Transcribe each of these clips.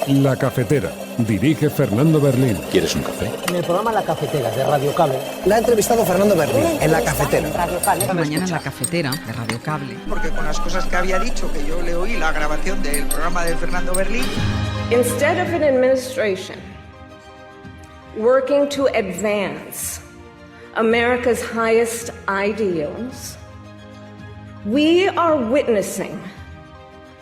La Cafetera. Dirige Fernando Berlín. ¿Quieres un café? En el programa La Cafetera de Radio Cable. La ha entrevistado Fernando Berlín en La Cafetera. Mañana en La Cafetera de Radio Cable. Porque con las cosas que había dicho, que yo le oí la grabación del programa de Fernando Berlín. Instead of an administration working to advance America's highest ideals, we are witnessing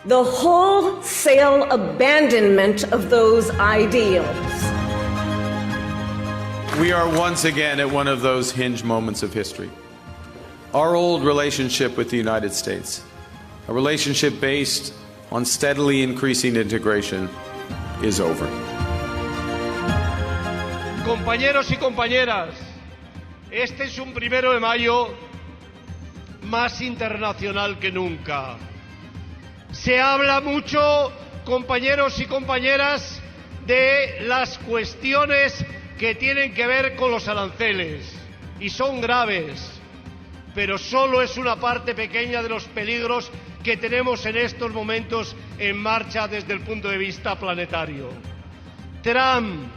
the wholesale abandonment of those ideals. We are once again at one of those hinge moments of history. Our old relationship with the United States, a relationship based on steadily increasing integration, is over. Compañeros y compañeras, este es un 1 de mayo más internacional que nunca. Se habla mucho, compañeros y compañeras, de las cuestiones que tienen que ver con los aranceles, y son graves, pero solo es una parte pequeña de los peligros que tenemos en estos momentos en marcha desde el punto de vista planetario. Trump,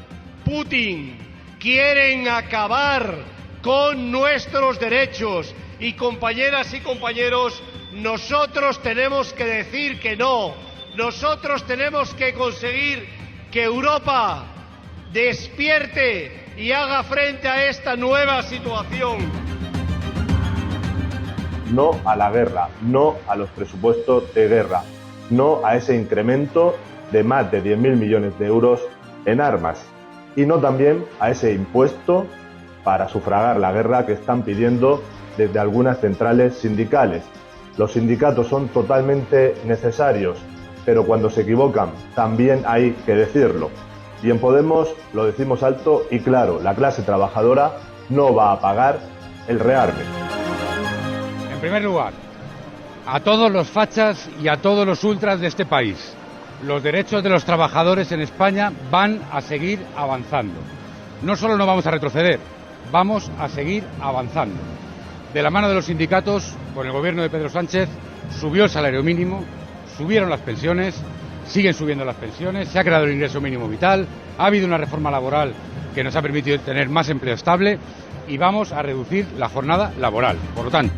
Putin, quieren acabar con nuestros derechos y, compañeras y compañeros, nosotros tenemos que decir que no. Nosotros tenemos que conseguir que Europa despierte y haga frente a esta nueva situación. No a la guerra, no a los presupuestos de guerra, no a ese incremento de más de 10.000 millones de euros en armas y no también a ese impuesto para sufragar la guerra que están pidiendo desde algunas centrales sindicales. Los sindicatos son totalmente necesarios, pero cuando se equivocan también hay que decirlo. Y en Podemos lo decimos alto y claro, la clase trabajadora no va a pagar el rearme. En primer lugar, a todos los fachas y a todos los ultras de este país, los derechos de los trabajadores en España van a seguir avanzando. No solo no vamos a retroceder, vamos a seguir avanzando. De la mano de los sindicatos, con el gobierno de Pedro Sánchez, subió el salario mínimo, subieron las pensiones, siguen subiendo las pensiones, se ha creado el ingreso mínimo vital, ha habido una reforma laboral que nos ha permitido tener más empleo estable y vamos a reducir la jornada laboral. Por lo tanto,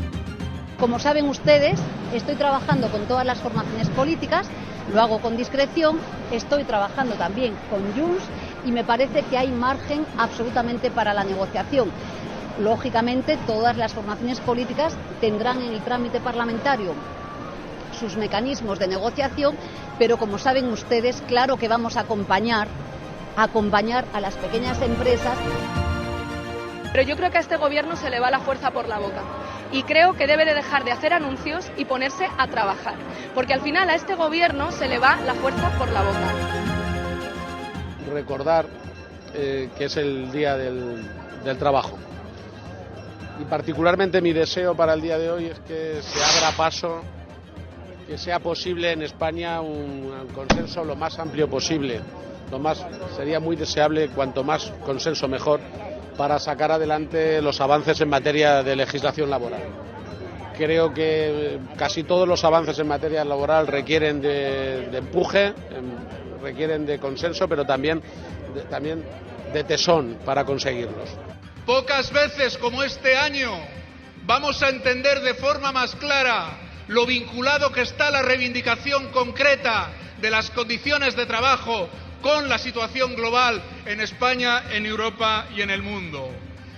como saben ustedes, estoy trabajando con todas las formaciones políticas, lo hago con discreción, estoy trabajando también con Junts y me parece que hay margen absolutamente para la negociación. Lógicamente, todas las formaciones políticas tendrán en el trámite parlamentario sus mecanismos de negociación, pero como saben ustedes, claro que vamos a acompañar a las pequeñas empresas. Pero yo creo que a este gobierno se le va la fuerza por la boca y creo que debe de dejar de hacer anuncios y ponerse a trabajar, porque al final a este gobierno se le va la fuerza por la boca. Recordar que es el Día del Trabajo. Y particularmente mi deseo para el día de hoy es que se abra paso, que sea posible en España un consenso lo más amplio posible. Sería muy deseable, cuanto más consenso mejor, para sacar adelante los avances en materia de legislación laboral. Creo que casi todos los avances en materia laboral requieren de empuje, requieren de consenso, pero también de tesón para conseguirlos. Pocas veces como este año vamos a entender de forma más clara lo vinculado que está la reivindicación concreta de las condiciones de trabajo con la situación global en España, en Europa y en el mundo.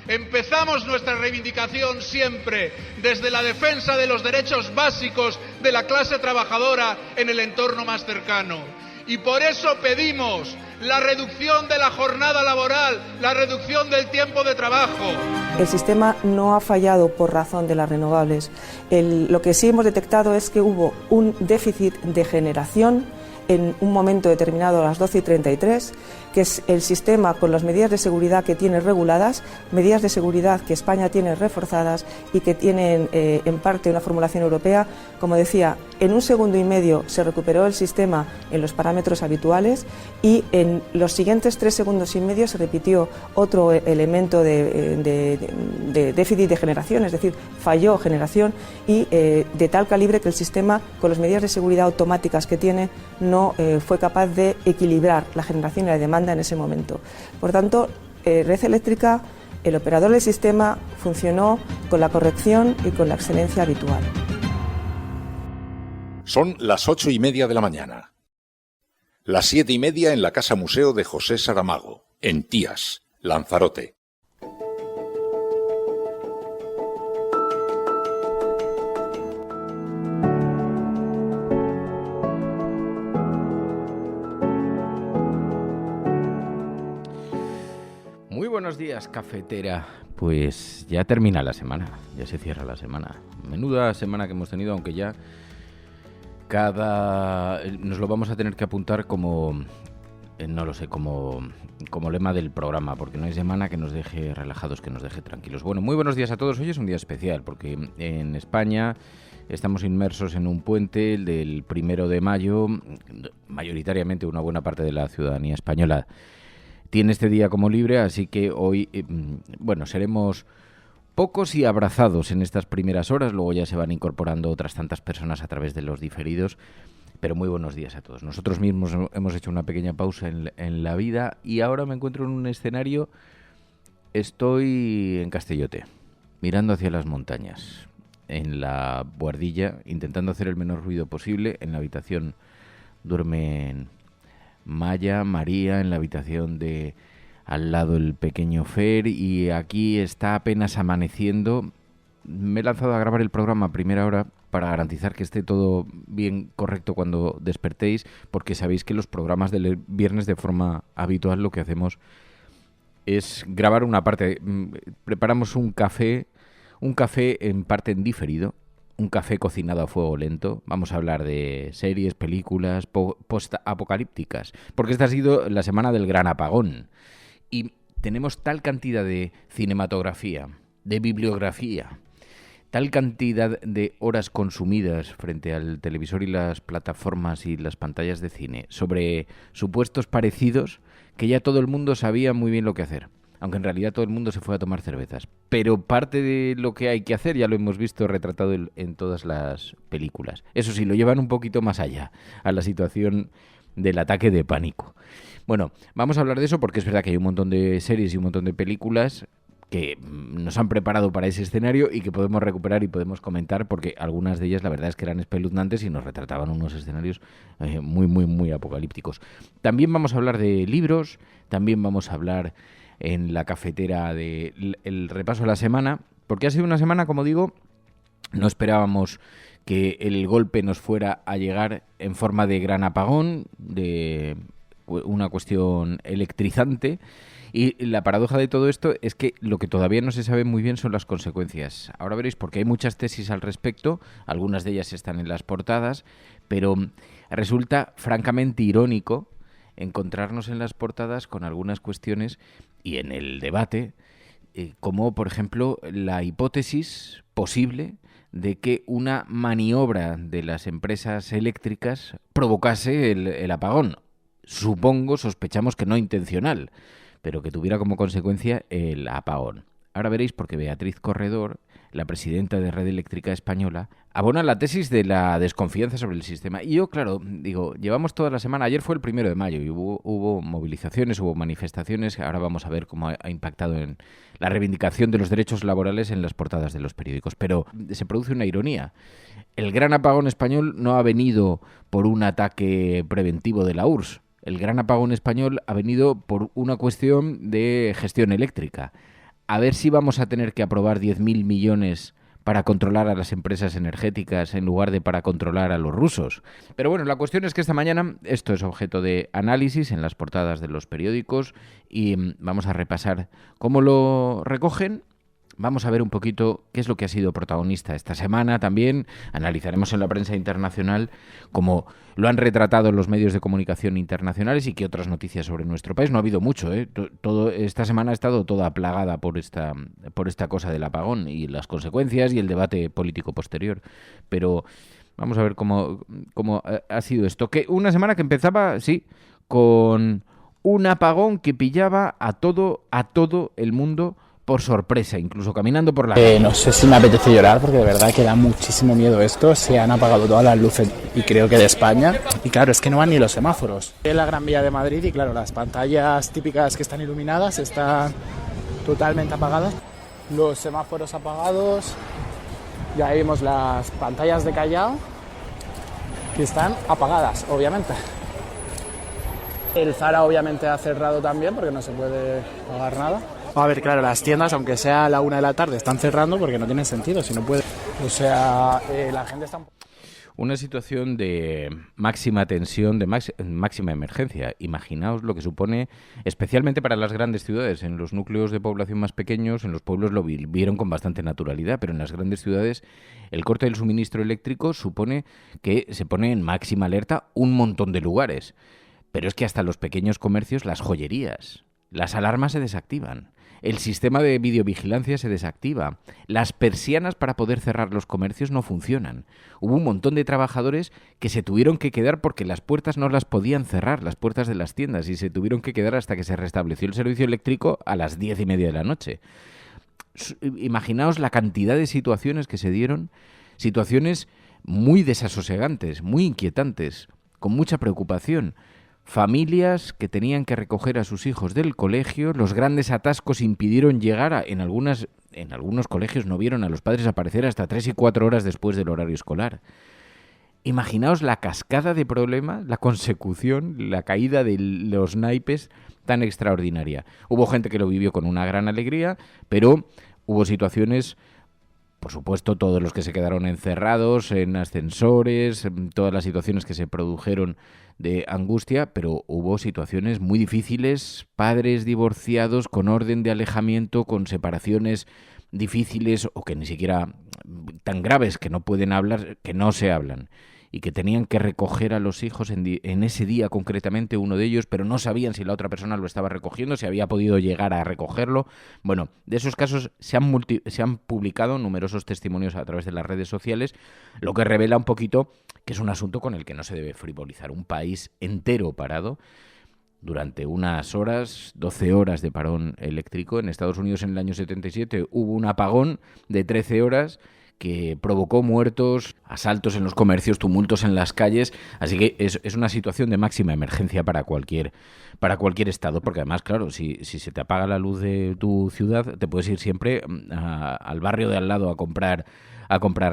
Empezamos nuestra reivindicación siempre desde la defensa de los derechos básicos de la clase trabajadora en el entorno más cercano. Y por eso pedimos la reducción de la jornada laboral, la reducción del tiempo de trabajo. El sistema no ha fallado por razón de las renovables. Lo que sí hemos detectado es que hubo un déficit de generación en un momento determinado a las 12:33, que es el sistema con las medidas de seguridad que tiene reguladas, medidas de seguridad que España tiene reforzadas y que tienen en parte una formulación europea, como decía, En 1 segundo y medio se recuperó el sistema en los parámetros habituales y en los siguientes 3 segundos y medio se repitió otro elemento de déficit de generación, es decir, falló generación y de tal calibre que el sistema, con las medidas de seguridad automáticas que tiene, no fue capaz de equilibrar la generación y la demanda en ese momento. Por tanto, Red Eléctrica, el operador del sistema, funcionó con la corrección y con la excelencia habitual. Son las 8:30 de la mañana. Las 7:30 en la Casa Museo de José Saramago, en Tías, Lanzarote. Muy buenos días, cafetera. Pues ya termina la semana, ya se cierra la semana. Menuda semana que hemos tenido, aunque ya nos lo vamos a tener que apuntar como, no lo sé, como lema del programa, porque no hay semana que nos deje relajados, que nos deje tranquilos. Bueno, muy buenos días a todos. Hoy es un día especial, porque en España estamos inmersos en un puente, el del 1 de mayo. Mayoritariamente una buena parte de la ciudadanía española tiene este día como libre, así que hoy, seremos pocos y abrazados en estas primeras horas. Luego ya se van incorporando otras tantas personas a través de los diferidos, pero muy buenos días a todos. Nosotros mismos hemos hecho una pequeña pausa en la vida y ahora me encuentro en un escenario. Estoy en Castellote, mirando hacia las montañas, en la buhardilla, intentando hacer el menor ruido posible. En la habitación duermen Maya, María, en la habitación de al lado el pequeño Fer, y aquí está apenas amaneciendo. Me he lanzado a grabar el programa a primera hora para garantizar que esté todo bien correcto cuando despertéis, porque sabéis que los programas del viernes, de forma habitual, lo que hacemos es grabar una parte. Preparamos un café en parte en diferido, un café cocinado a fuego lento. Vamos a hablar de series, películas post-apocalípticas, porque esta ha sido la semana del gran apagón. Y tenemos tal cantidad de cinematografía, de bibliografía, tal cantidad de horas consumidas frente al televisor y las plataformas y las pantallas de cine sobre supuestos parecidos, que ya todo el mundo sabía muy bien lo que hacer. Aunque en realidad todo el mundo se fue a tomar cervezas. Pero parte de lo que hay que hacer ya lo hemos visto retratado en todas las películas. Eso sí, lo llevan un poquito más allá, a la situación del ataque de pánico. Bueno, vamos a hablar de eso porque es verdad que hay un montón de series y un montón de películas que nos han preparado para ese escenario y que podemos recuperar y podemos comentar, porque algunas de ellas la verdad es que eran espeluznantes y nos retrataban unos escenarios muy, muy, muy apocalípticos. También vamos a hablar de libros, también vamos a hablar en la cafetera del repaso de la semana, porque ha sido una semana, como digo, no esperábamos que el golpe nos fuera a llegar en forma de gran apagón, de una cuestión electrizante, y la paradoja de todo esto es que lo que todavía no se sabe muy bien son las consecuencias. Ahora veréis, porque hay muchas tesis al respecto, algunas de ellas están en las portadas, pero resulta francamente irónico encontrarnos en las portadas con algunas cuestiones y en el debate, como por ejemplo la hipótesis posible de que una maniobra de las empresas eléctricas provocase el apagón. Sospechamos que no intencional, pero que tuviera como consecuencia el apagón. Ahora veréis, porque Beatriz Corredor, la presidenta de Red Eléctrica Española, abona la tesis de la desconfianza sobre el sistema. Y yo, claro, digo, llevamos toda la semana, ayer fue el 1 de mayo y hubo movilizaciones, hubo manifestaciones, ahora vamos a ver cómo ha impactado en la reivindicación de los derechos laborales en las portadas de los periódicos. Pero se produce una ironía. El gran apagón español no ha venido por un ataque preventivo de la URSS. El gran apagón español ha venido por una cuestión de gestión eléctrica. A ver si vamos a tener que aprobar 10.000 millones para controlar a las empresas energéticas en lugar de para controlar a los rusos. Pero bueno, la cuestión es que esta mañana esto es objeto de análisis en las portadas de los periódicos y vamos a repasar cómo lo recogen. Vamos a ver un poquito qué es lo que ha sido protagonista esta semana. También analizaremos en la prensa internacional cómo lo han retratado los medios de comunicación internacionales y qué otras noticias sobre nuestro país. No ha habido mucho, ¿eh? Esta semana ha estado toda plagada por esta cosa del apagón y las consecuencias y el debate político posterior. Pero Vamos a ver cómo ha sido esto. Que una semana que empezaba, sí, con un apagón que pillaba a todo el mundo por sorpresa, incluso caminando por la calle. No sé si me apetece llorar porque de verdad que da muchísimo miedo esto. Se han apagado todas las luces y creo que de España. Y claro, es que no van ni los semáforos. En la Gran Vía de Madrid y claro, las pantallas típicas que están iluminadas están totalmente apagadas. Los semáforos apagados. Ya vimos las pantallas de Callao que están apagadas, obviamente. El Zara obviamente ha cerrado también porque no se puede pagar nada. A ver, claro, las tiendas, aunque sea a la 1 de la tarde, están cerrando porque no tiene sentido, si no puede. O sea, la gente está... Una situación de máxima tensión, de máxima emergencia. Imaginaos lo que supone, especialmente para las grandes ciudades. En los núcleos de población más pequeños, en los pueblos lo vivieron con bastante naturalidad, pero en las grandes ciudades el corte del suministro eléctrico supone que se pone en máxima alerta un montón de lugares. Pero es que hasta los pequeños comercios, las joyerías, las alarmas se desactivan. El sistema de videovigilancia se desactiva. Las persianas para poder cerrar los comercios no funcionan. Hubo un montón de trabajadores que se tuvieron que quedar porque las puertas no las podían cerrar, las puertas de las tiendas, y se tuvieron que quedar hasta que se restableció el servicio eléctrico a las 10:30 de la noche. Imaginaos la cantidad de situaciones que se dieron, situaciones muy desasosegantes, muy inquietantes, con mucha preocupación. Familias que tenían que recoger a sus hijos del colegio, los grandes atascos impidieron llegar en algunos colegios no vieron a los padres aparecer hasta 3 y 4 horas después del horario escolar. Imaginaos la cascada de problemas, la consecución, la caída de los naipes tan extraordinaria. Hubo gente que lo vivió con una gran alegría, pero hubo situaciones... Por supuesto, todos los que se quedaron encerrados en ascensores, todas las situaciones que se produjeron de angustia, pero hubo situaciones muy difíciles, padres divorciados con orden de alejamiento, con separaciones difíciles o que ni siquiera tan graves que no pueden hablar, que no se hablan, y que tenían que recoger a los hijos en ese día concretamente, uno de ellos, pero no sabían si la otra persona lo estaba recogiendo, si había podido llegar a recogerlo. Bueno, de esos casos se han publicado numerosos testimonios a través de las redes sociales, lo que revela un poquito que es un asunto con el que no se debe frivolizar. Un país entero parado durante unas horas, 12 horas de parón eléctrico. En Estados Unidos en el año 77 hubo un apagón de 13 horas que provocó muertos, asaltos en los comercios, tumultos en las calles, así que es una situación de máxima emergencia para cualquier estado, porque además, claro, si se te apaga la luz de tu ciudad, te puedes ir siempre al barrio de al lado a comprar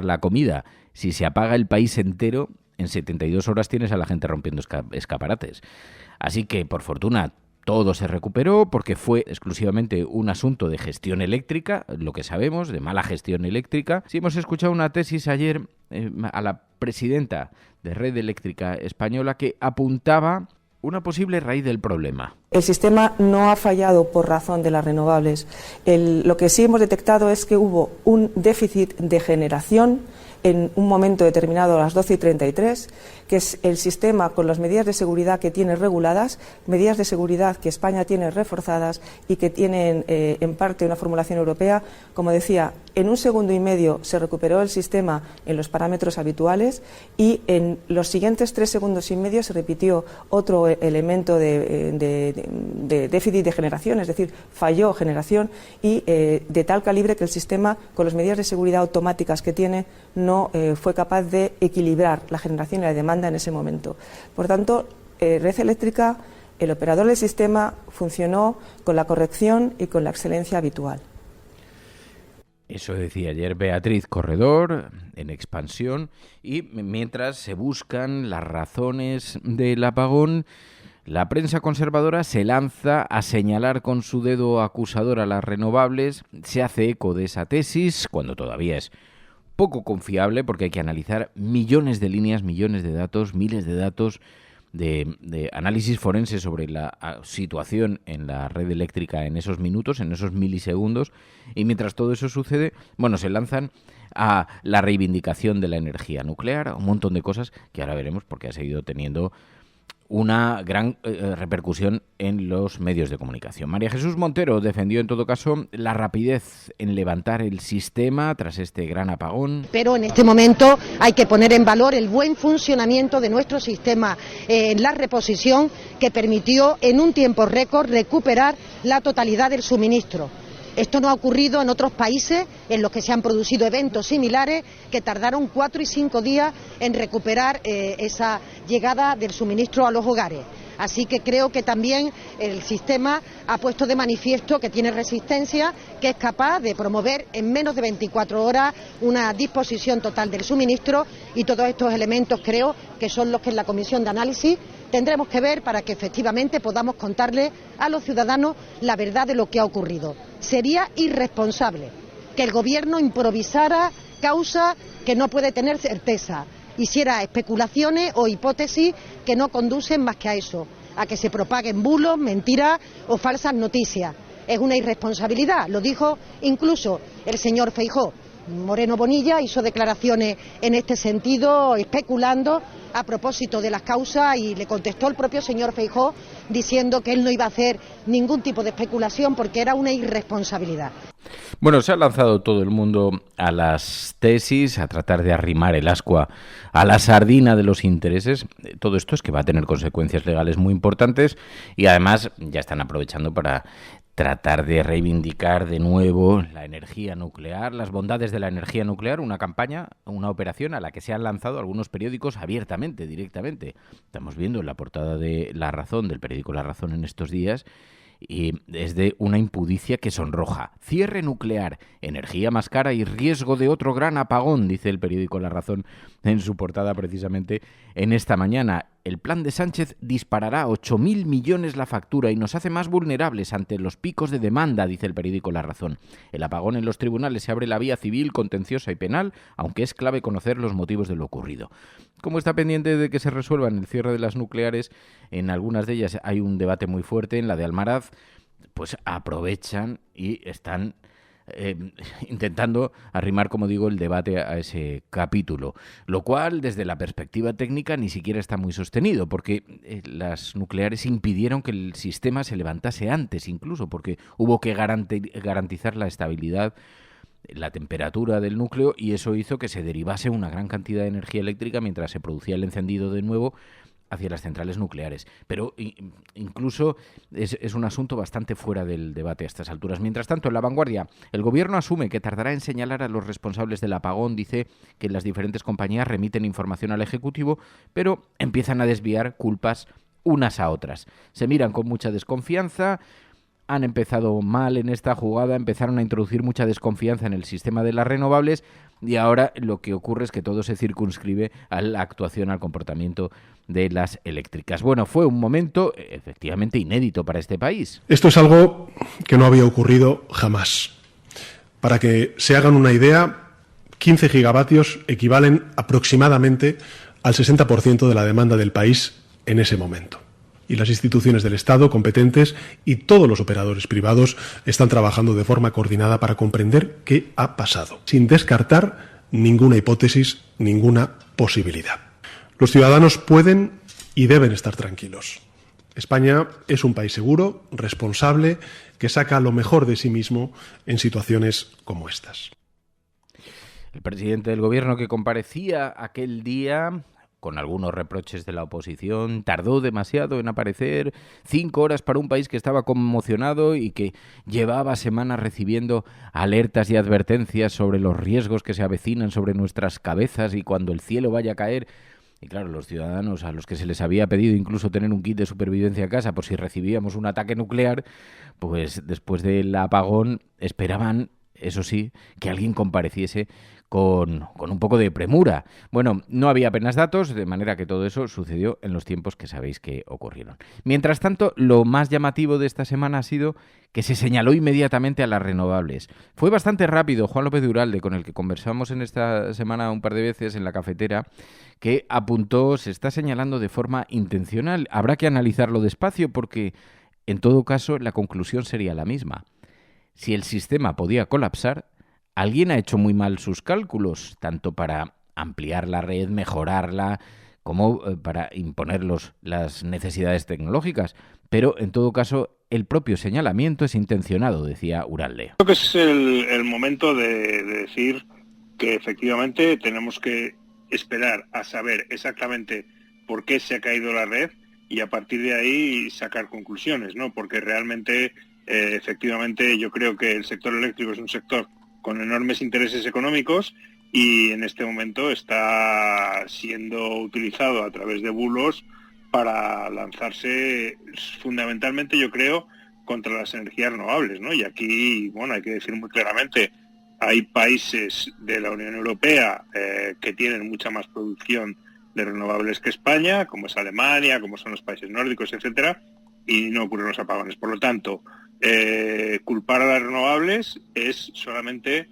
la comida. Si se apaga el país entero, en 72 horas tienes a la gente rompiendo escaparates. Así que, por fortuna, todo se recuperó porque fue exclusivamente un asunto de gestión eléctrica, lo que sabemos, de mala gestión eléctrica. Sí, hemos escuchado una tesis ayer a la presidenta de Red Eléctrica Española que apuntaba una posible raíz del problema. El sistema no ha fallado por razón de las renovables. Lo que sí hemos detectado es que hubo un déficit de generación en un momento determinado a las 12:33, que es el sistema con las medidas de seguridad que tiene reguladas, medidas de seguridad que España tiene reforzadas y que tienen en parte una formulación europea. Como decía, en 1,5 segundos se recuperó el sistema en los parámetros habituales y en los siguientes 3,5 segundos se repitió otro elemento de déficit de generación, es decir, falló generación y de tal calibre que el sistema, con las medidas de seguridad automáticas que tiene, no fue capaz de equilibrar la generación y la demanda en ese momento. Por tanto, Red Eléctrica, el operador del sistema, funcionó con la corrección y con la excelencia habitual. Eso decía ayer Beatriz Corredor, en Expansión, y mientras se buscan las razones del apagón, la prensa conservadora se lanza a señalar con su dedo acusador a las renovables, se hace eco de esa tesis, cuando todavía es poco confiable, porque hay que analizar millones de líneas, millones de datos, miles de datos de análisis forense sobre la situación en la red eléctrica en esos minutos, en esos milisegundos, y mientras todo eso sucede, bueno, se lanzan a la reivindicación de la energía nuclear, a un montón de cosas que ahora veremos porque ha seguido teniendo una gran repercusión en los medios de comunicación. María Jesús Montero defendió en todo caso la rapidez en levantar el sistema tras este gran apagón. Pero en este momento hay que poner en valor el buen funcionamiento de nuestro sistema en la reposición, que permitió en un tiempo récord recuperar la totalidad del suministro. Esto no ha ocurrido en otros países en los que se han producido eventos similares que tardaron 4 y 5 días en recuperar esa llegada del suministro a los hogares. Así que creo que también el sistema ha puesto de manifiesto que tiene resistencia, que es capaz de promover en menos de 24 horas una disposición total del suministro, y todos estos elementos creo que son los que en la comisión de análisis tendremos que ver para que efectivamente podamos contarle a los ciudadanos la verdad de lo que ha ocurrido. Sería irresponsable que el Gobierno improvisara causa que no puede tener certeza, hiciera especulaciones o hipótesis que no conducen más que a eso, a que se propaguen bulos, mentiras o falsas noticias. Es una irresponsabilidad, lo dijo incluso el señor Feijóo. Moreno Bonilla hizo declaraciones en este sentido, especulando a propósito de las causas, y le contestó el propio señor Feijóo diciendo que él no iba a hacer ningún tipo de especulación porque era una irresponsabilidad. Bueno, se ha lanzado todo el mundo a las tesis, a tratar de arrimar el ascua a la sardina de los intereses. Todo esto es que va a tener consecuencias legales muy importantes, y además ya están aprovechando para tratar de reivindicar de nuevo la energía nuclear, las bondades de la energía nuclear, una campaña, una operación a la que se han lanzado algunos periódicos abiertamente, directamente. Estamos viendo en la portada de La Razón, del periódico La Razón en estos días, y es de una impudicia que sonroja. Cierre nuclear, energía más cara y riesgo de otro gran apagón, dice el periódico La Razón en su portada precisamente en esta mañana. El plan de Sánchez disparará 8.000 millones la factura y nos hace más vulnerables ante los picos de demanda, dice el periódico La Razón. El apagón en los tribunales se abre la vía civil, contenciosa y penal, aunque es clave conocer los motivos de lo ocurrido. Como está pendiente de que se resuelvan el cierre de las nucleares, en algunas de ellas hay un debate muy fuerte, en la de Almaraz, pues aprovechan y están intentando arrimar, como digo, el debate a ese capítulo, lo cual desde la perspectiva técnica ni siquiera está muy sostenido, porque las nucleares impidieron que el sistema se levantase antes, incluso porque hubo que garantizar la estabilidad, la temperatura del núcleo, y eso hizo que se derivase una gran cantidad de energía eléctrica mientras se producía el encendido de nuevo hacia las centrales nucleares. Pero incluso es un asunto bastante fuera del debate a estas alturas. Mientras tanto, en La Vanguardia, el Gobierno asume que tardará en señalar a los responsables del apagón. Dice que las diferentes compañías remiten información al Ejecutivo, pero empiezan a desviar culpas unas a otras. Se miran con mucha desconfianza. Han empezado mal en esta jugada, empezaron a introducir mucha desconfianza en el sistema de las renovables, y ahora lo que ocurre es que todo se circunscribe a la actuación, al comportamiento de las eléctricas. Bueno, fue un momento efectivamente inédito para este país. Esto es algo que no había ocurrido jamás. Para que se hagan una idea, 15 gigavatios equivalen aproximadamente al 60% de la demanda del país en ese momento. Y las instituciones del Estado competentes y todos los operadores privados están trabajando de forma coordinada para comprender qué ha pasado, sin descartar ninguna hipótesis, ninguna posibilidad. Los ciudadanos pueden y deben estar tranquilos. España es un país seguro, responsable, que saca lo mejor de sí mismo en situaciones como estas. El presidente del Gobierno, que comparecía aquel día con algunos reproches de la oposición, tardó demasiado en aparecer, 5 horas para un país que estaba conmocionado y que llevaba semanas recibiendo alertas y advertencias sobre los riesgos que se avecinan sobre nuestras cabezas y cuando el cielo vaya a caer. Y claro, los ciudadanos a los que se les había pedido incluso tener un kit de supervivencia a casa por si recibíamos un ataque nuclear, pues después del apagón esperaban, eso sí, que alguien compareciese con un poco de premura. Bueno, no había apenas datos, de manera que todo eso sucedió en los tiempos que sabéis que ocurrieron. Mientras tanto, lo más llamativo de esta semana ha sido que se señaló inmediatamente a las renovables. Fue bastante rápido. Juan López de Uralde, con el que conversamos en esta semana un par de veces en la cafetera, que apuntó, se está señalando de forma intencional. Habrá que analizarlo despacio porque, en todo caso, la conclusión sería la misma. Si el sistema podía colapsar, alguien ha hecho muy mal sus cálculos, tanto para ampliar la red, mejorarla, como para imponer las necesidades tecnológicas. Pero, en todo caso, el propio señalamiento es intencionado, decía Uralde. Creo que es el momento de decir que efectivamente tenemos que esperar a saber exactamente por qué se ha caído la red y a partir de ahí sacar conclusiones, ¿no? Porque realmente, efectivamente, yo creo que el sector eléctrico es un sector con enormes intereses económicos y en este momento está siendo utilizado a través de bulos para lanzarse fundamentalmente, yo creo, contra las energías renovables, ¿no? Y aquí, bueno, hay que decir muy claramente, hay países de la Unión Europea que tienen mucha más producción de renovables que España, como es Alemania, como son los países nórdicos, etcétera, y no ocurren los apagones. Por lo tanto, culpar a las renovables es solamente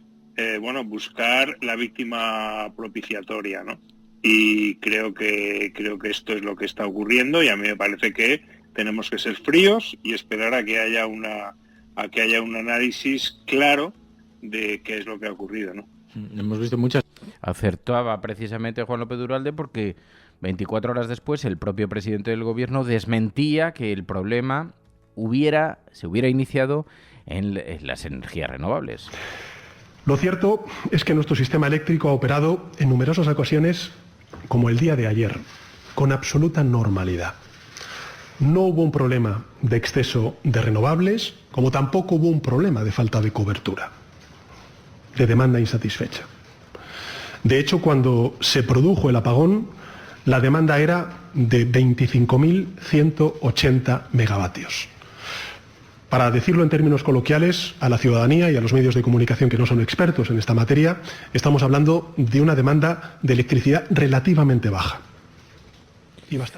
buscar la víctima propiciatoria, ¿no? Y creo que esto es lo que está ocurriendo y a mí me parece que tenemos que ser fríos y esperar a que haya un análisis claro de qué es lo que ha ocurrido, ¿no? Hemos visto muchas. Acertaba precisamente Juan López de Uralde porque 24 horas después el propio presidente del gobierno desmentía que el problema se hubiera iniciado en las energías renovables. Lo cierto es que nuestro sistema eléctrico ha operado en numerosas ocasiones como el día de ayer, con absoluta normalidad. No hubo un problema de exceso de renovables, como tampoco hubo un problema de falta de cobertura, de demanda insatisfecha. De hecho, cuando se produjo el apagón, la demanda era de 25.180 megavatios. Para decirlo en términos coloquiales, a la ciudadanía y a los medios de comunicación que no son expertos en esta materia, estamos hablando de una demanda de electricidad relativamente baja.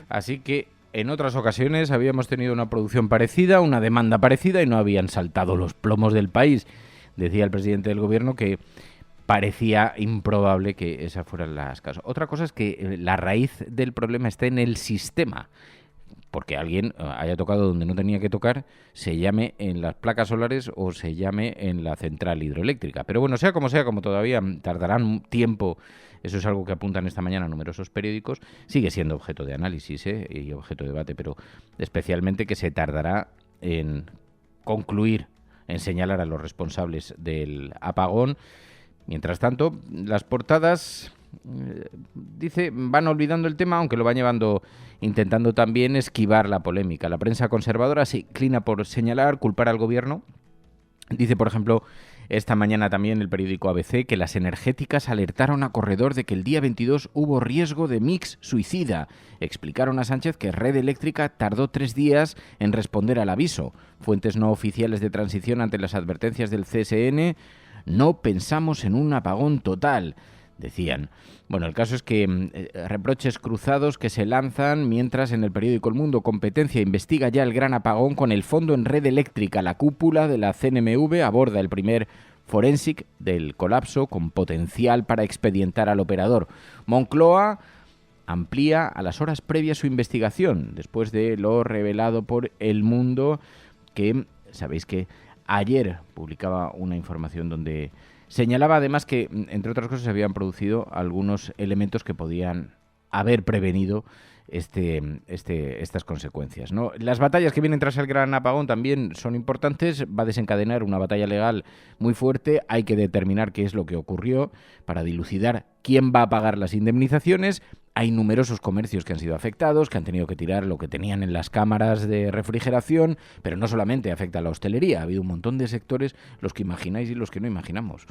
Así que en otras ocasiones habíamos tenido una producción parecida, una demanda parecida y no habían saltado los plomos del país. Decía el presidente del gobierno que parecía improbable que esas fueran las causas. Otra cosa es que la raíz del problema está en el sistema. Porque alguien haya tocado donde no tenía que tocar, se llame en las placas solares o se llame en la central hidroeléctrica. Pero bueno, sea, como todavía tardarán tiempo, eso es algo que apuntan esta mañana numerosos periódicos, sigue siendo objeto de análisis y objeto de debate, pero especialmente que se tardará en concluir, en señalar a los responsables del apagón. Mientras tanto, las portadas, van olvidando el tema, aunque lo van llevando, intentando también esquivar la polémica. La prensa conservadora se inclina por señalar, culpar al gobierno. Dice, por ejemplo, esta mañana también el periódico ABC que las energéticas alertaron a Corredor de que el día 22 hubo riesgo de mix suicida. Explicaron a Sánchez que Red Eléctrica tardó 3 días en responder al aviso. Fuentes no oficiales de Transición ante las advertencias del CSN: no pensamos en un apagón total, decían. Bueno, el caso es que reproches cruzados que se lanzan mientras en el periódico El Mundo Competencia investiga ya el gran apagón con el fondo en Red Eléctrica. La cúpula de la CNMV aborda el primer forensic del colapso con potencial para expedientar al operador. Moncloa amplía a las horas previas su investigación después de lo revelado por El Mundo, que sabéis que ayer publicaba una información donde señalaba además que, entre otras cosas, se habían producido algunos elementos que podían haber prevenido estas consecuencias, ¿no? Las batallas que vienen tras el gran apagón también son importantes. Va a desencadenar una batalla legal muy fuerte. Hay que determinar qué es lo que ocurrió para dilucidar quién va a pagar las indemnizaciones. Hay numerosos comercios que han sido afectados, que han tenido que tirar lo que tenían en las cámaras de refrigeración, pero no solamente afecta a la hostelería. Ha habido un montón de sectores, los que imagináis y los que no imaginamos,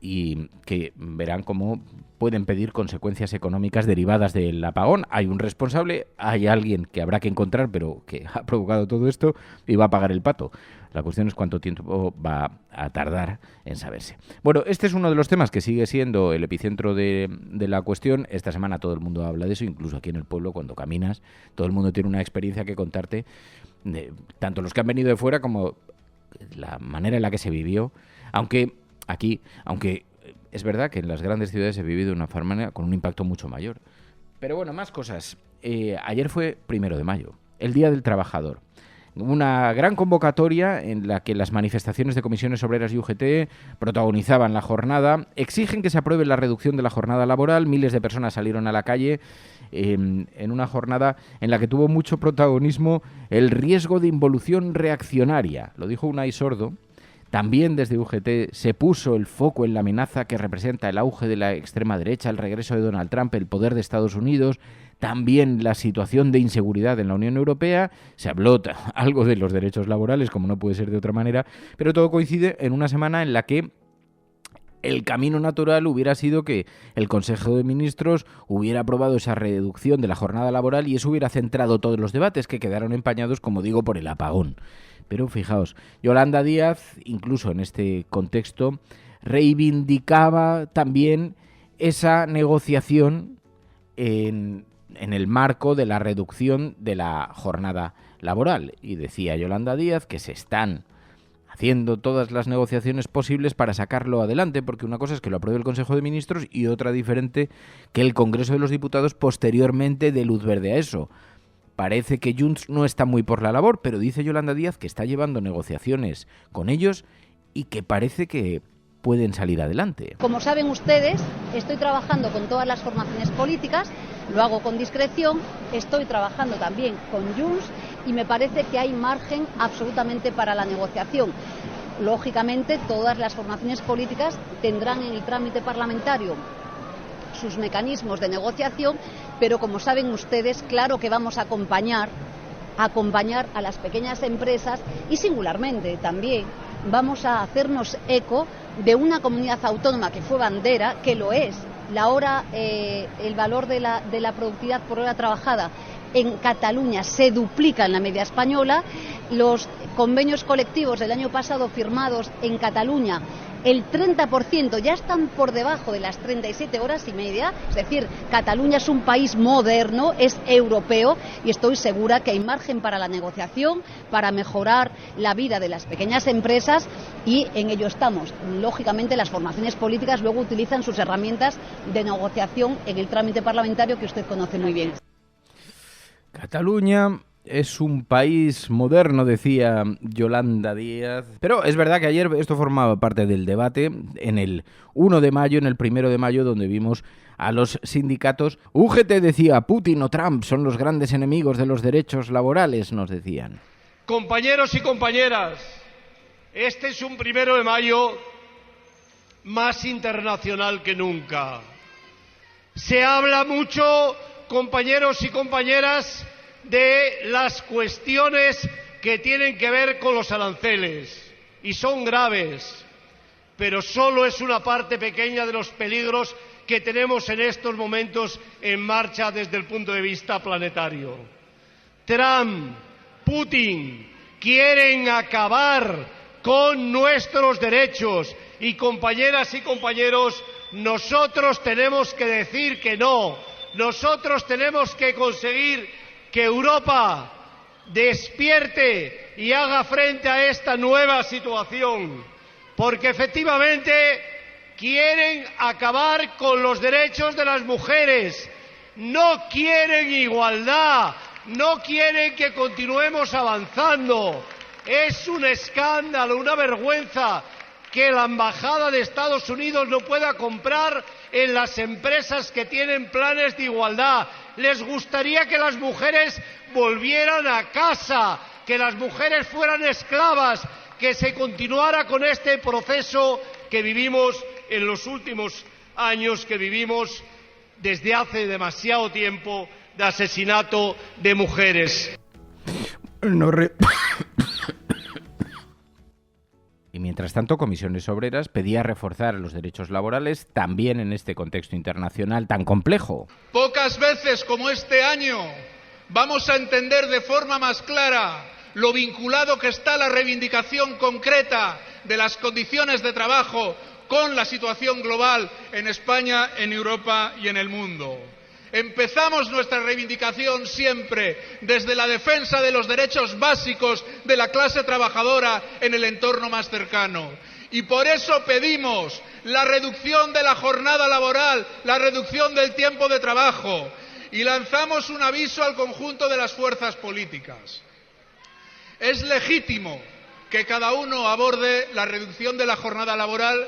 y que verán cómo pueden pedir consecuencias económicas derivadas del apagón. Hay un responsable, hay alguien que habrá que encontrar, pero que ha provocado todo esto y va a pagar el pato. La cuestión es cuánto tiempo va a tardar en saberse. Bueno, este es uno de los temas que sigue siendo el epicentro de la cuestión. Esta semana todo el mundo habla de eso, incluso aquí en el pueblo, cuando caminas, todo el mundo tiene una experiencia que contarte, tanto los que han venido de fuera como la manera en la que se vivió, aunque es verdad que en las grandes ciudades se vive de una manera con un impacto mucho mayor. Pero bueno, más cosas. Ayer fue 1 de mayo, el Día del Trabajador. Una gran convocatoria en la que las manifestaciones de comisiones obreras y UGT protagonizaban la jornada. Exigen que se apruebe la reducción de la jornada laboral. Miles de personas salieron a la calle en una jornada en la que tuvo mucho protagonismo el riesgo de involución reaccionaria. Lo dijo Unai Sordo. También desde UGT se puso el foco en la amenaza que representa el auge de la extrema derecha, el regreso de Donald Trump, el poder de Estados Unidos, también la situación de inseguridad en la Unión Europea. Se habló algo de los derechos laborales, como no puede ser de otra manera, pero todo coincide en una semana en la que el camino natural hubiera sido que el Consejo de Ministros hubiera aprobado esa reducción de la jornada laboral y eso hubiera centrado todos los debates que quedaron empañados, como digo, por el apagón. Pero fijaos, Yolanda Díaz, incluso en este contexto, reivindicaba también esa negociación en el marco de la reducción de la jornada laboral. Y decía Yolanda Díaz que se están haciendo todas las negociaciones posibles para sacarlo adelante, porque una cosa es que lo apruebe el Consejo de Ministros y otra diferente que el Congreso de los Diputados posteriormente dé luz verde a eso. Parece que Junts no está muy por la labor, pero dice Yolanda Díaz que está llevando negociaciones con ellos y que parece que pueden salir adelante. Como saben ustedes, estoy trabajando con todas las formaciones políticas, lo hago con discreción, estoy trabajando también con Junts y me parece que hay margen absolutamente para la negociación. Lógicamente, todas las formaciones políticas tendrán en el trámite parlamentario sus mecanismos de negociación, pero como saben ustedes, claro que vamos a acompañar a las pequeñas empresas y singularmente también vamos a hacernos eco de una comunidad autónoma que fue bandera, que lo es. El valor de la productividad por hora trabajada en Cataluña se duplica en la media española. Los convenios colectivos del año pasado firmados en Cataluña, el 30% ya están por debajo de las 37 horas y media, es decir, Cataluña es un país moderno, es europeo y estoy segura que hay margen para la negociación, para mejorar la vida de las pequeñas empresas y en ello estamos. Lógicamente las formaciones políticas luego utilizan sus herramientas de negociación en el trámite parlamentario que usted conoce muy bien. Cataluña es un país moderno, decía Yolanda Díaz. Pero es verdad que ayer esto formaba parte del debate en el 1 de mayo, en el 1 de mayo, donde vimos a los sindicatos. UGT decía, Putin o Trump son los grandes enemigos de los derechos laborales, nos decían. Compañeros y compañeras, este es un 1 de mayo más internacional que nunca. Se habla mucho, compañeros y compañeras, de las cuestiones que tienen que ver con los aranceles, y son graves, pero solo es una parte pequeña de los peligros que tenemos en estos momentos en marcha desde el punto de vista planetario. Trump, Putin, quieren acabar con nuestros derechos y, compañeras y compañeros, nosotros tenemos que decir que no. Nosotros tenemos que conseguir que Europa despierte y haga frente a esta nueva situación, porque efectivamente quieren acabar con los derechos de las mujeres, no quieren igualdad, no quieren que continuemos avanzando. Es un escándalo, una vergüenza que la Embajada de Estados Unidos no pueda comprar en las empresas que tienen planes de igualdad. Les gustaría que las mujeres volvieran a casa, que las mujeres fueran esclavas, que se continuara con este proceso que vivimos en los últimos años, que vivimos desde hace demasiado tiempo, de asesinato de mujeres. Y mientras tanto, Comisiones Obreras pedía reforzar los derechos laborales también en este contexto internacional tan complejo. Pocas veces como este año vamos a entender de forma más clara lo vinculado que está la reivindicación concreta de las condiciones de trabajo con la situación global en España, en Europa y en el mundo. Empezamos nuestra reivindicación siempre desde la defensa de los derechos básicos de la clase trabajadora en el entorno más cercano. Y por eso pedimos la reducción de la jornada laboral, la reducción del tiempo de trabajo. Y lanzamos un aviso al conjunto de las fuerzas políticas. Es legítimo que cada uno aborde la reducción de la jornada laboral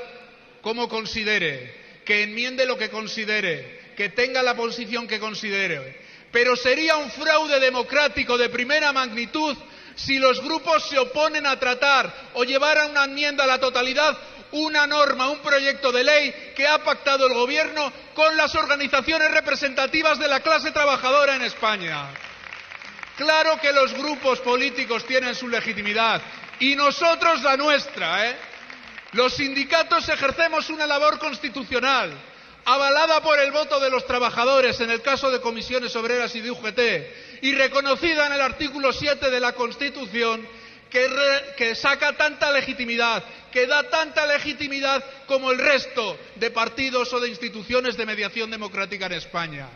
como considere, que enmiende lo que considere, que tenga la posición que considere. Pero sería un fraude democrático de primera magnitud si los grupos se oponen a tratar o llevar a una enmienda a la totalidad una norma, un proyecto de ley que ha pactado el Gobierno con las organizaciones representativas de la clase trabajadora en España. Claro que los grupos políticos tienen su legitimidad y nosotros la nuestra, Los sindicatos ejercemos una labor constitucional, avalada por el voto de los trabajadores en el caso de comisiones obreras y de UGT, y reconocida en el artículo 7 de la Constitución, que saca tanta legitimidad, que da tanta legitimidad como el resto de partidos o de instituciones de mediación democrática en España.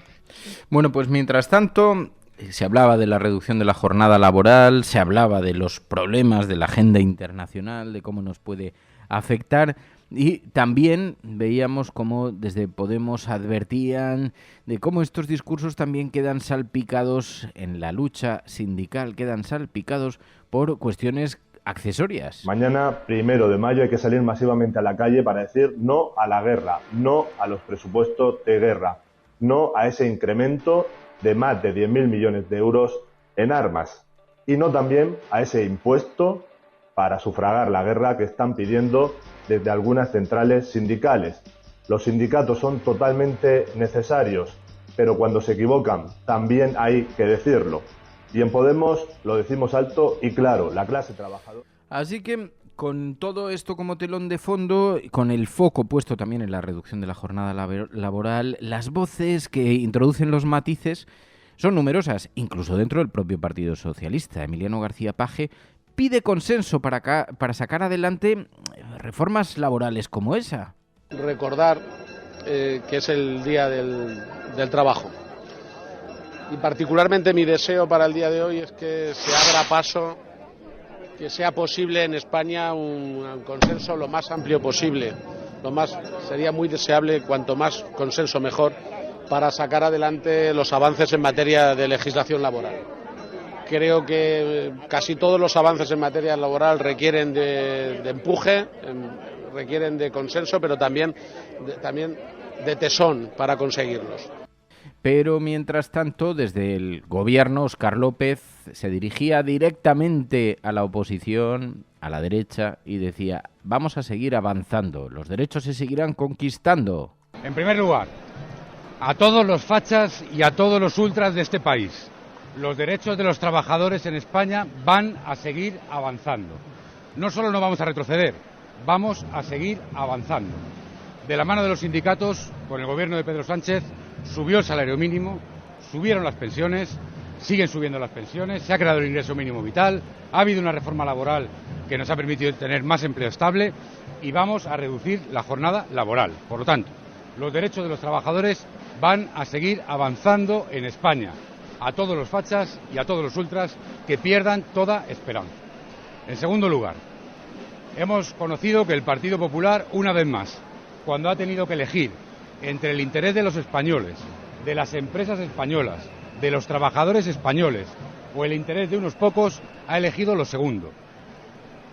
Bueno, pues mientras tanto, se hablaba de la reducción de la jornada laboral, se hablaba de los problemas de la agenda internacional, de cómo nos puede afectar, y también veíamos cómo desde Podemos advertían de cómo estos discursos también quedan salpicados en la lucha sindical, quedan salpicados por cuestiones accesorias. Mañana, 1 de mayo, hay que salir masivamente a la calle para decir no a la guerra, no a los presupuestos de guerra, no a ese incremento de más de 10.000 millones de euros en armas y no también a ese impuesto para sufragar la guerra que están pidiendo desde algunas centrales sindicales. Los sindicatos son totalmente necesarios, pero cuando se equivocan también hay que decirlo. Y en Podemos lo decimos alto y claro, la clase trabajadora. Así que con todo esto como telón de fondo, con el foco puesto también en la reducción de la jornada laboral, las voces que introducen los matices son numerosas, incluso dentro del propio Partido Socialista. Emiliano García Paje pide consenso para sacar adelante reformas laborales como esa. Recordar que es el Día del Trabajo. Y particularmente mi deseo para el día de hoy es que se abra paso, que sea posible en España un consenso lo más amplio posible. Sería muy deseable, cuanto más consenso mejor, para sacar adelante los avances en materia de legislación laboral. Creo que casi todos los avances en materia laboral requieren de empuje, requieren de consenso, pero también de tesón para conseguirlos. Pero mientras tanto, desde el gobierno, Óscar López se dirigía directamente a la oposición, a la derecha, y decía: vamos a seguir avanzando, los derechos se seguirán conquistando. En primer lugar, a todos los fachas y a todos los ultras de este país, los derechos de los trabajadores en España van a seguir avanzando. No solo no vamos a retroceder, vamos a seguir avanzando. De la mano de los sindicatos, con el gobierno de Pedro Sánchez, subió el salario mínimo, subieron las pensiones, siguen subiendo las pensiones, se ha creado el ingreso mínimo vital, ha habido una reforma laboral que nos ha permitido tener más empleo estable y vamos a reducir la jornada laboral. Por lo tanto, los derechos de los trabajadores van a seguir avanzando en España, a todos los fachas y a todos los ultras que pierdan toda esperanza. En segundo lugar, hemos conocido que el Partido Popular, una vez más, cuando ha tenido que elegir entre el interés de los españoles, de las empresas españolas, de los trabajadores españoles o el interés de unos pocos, ha elegido lo segundo.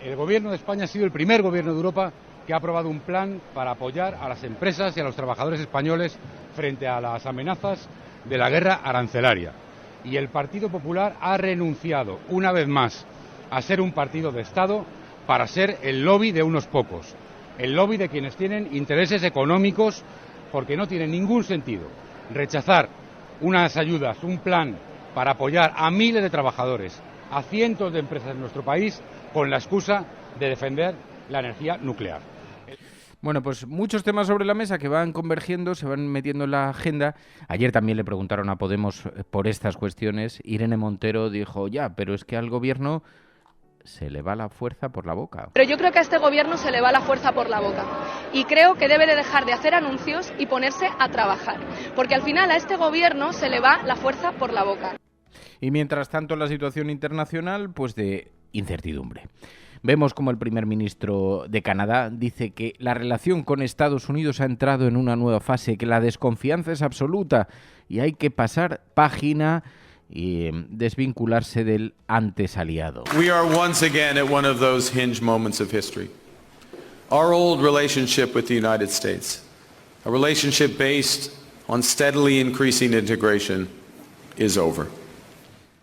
El Gobierno de España ha sido el primer gobierno de Europa que ha aprobado un plan para apoyar a las empresas y a los trabajadores españoles frente a las amenazas de la guerra arancelaria. Y el Partido Popular ha renunciado, una vez más, a ser un partido de Estado para ser el lobby de unos pocos, el lobby de quienes tienen intereses económicos, porque no tiene ningún sentido rechazar unas ayudas, un plan para apoyar a miles de trabajadores, a cientos de empresas en nuestro país, con la excusa de defender la energía nuclear. Bueno, pues muchos temas sobre la mesa que van convergiendo, se van metiendo en la agenda. Ayer también le preguntaron a Podemos por estas cuestiones. Irene Montero dijo: ya, pero es que al gobierno se le va la fuerza por la boca. Pero yo creo que a este gobierno se le va la fuerza por la boca y creo que debe de dejar de hacer anuncios y ponerse a trabajar, porque al final a este gobierno se le va la fuerza por la boca. Y mientras tanto la situación internacional, pues de incertidumbre. Vemos como el primer ministro de Canadá dice que la relación con Estados Unidos ha entrado en una nueva fase, que la desconfianza es absoluta y hay que pasar página. y desvincularse del antes aliado. We are once again at one of those hinge moments of history. Our old relationship with the United States, a relationship based on steadily increasing integration, is over.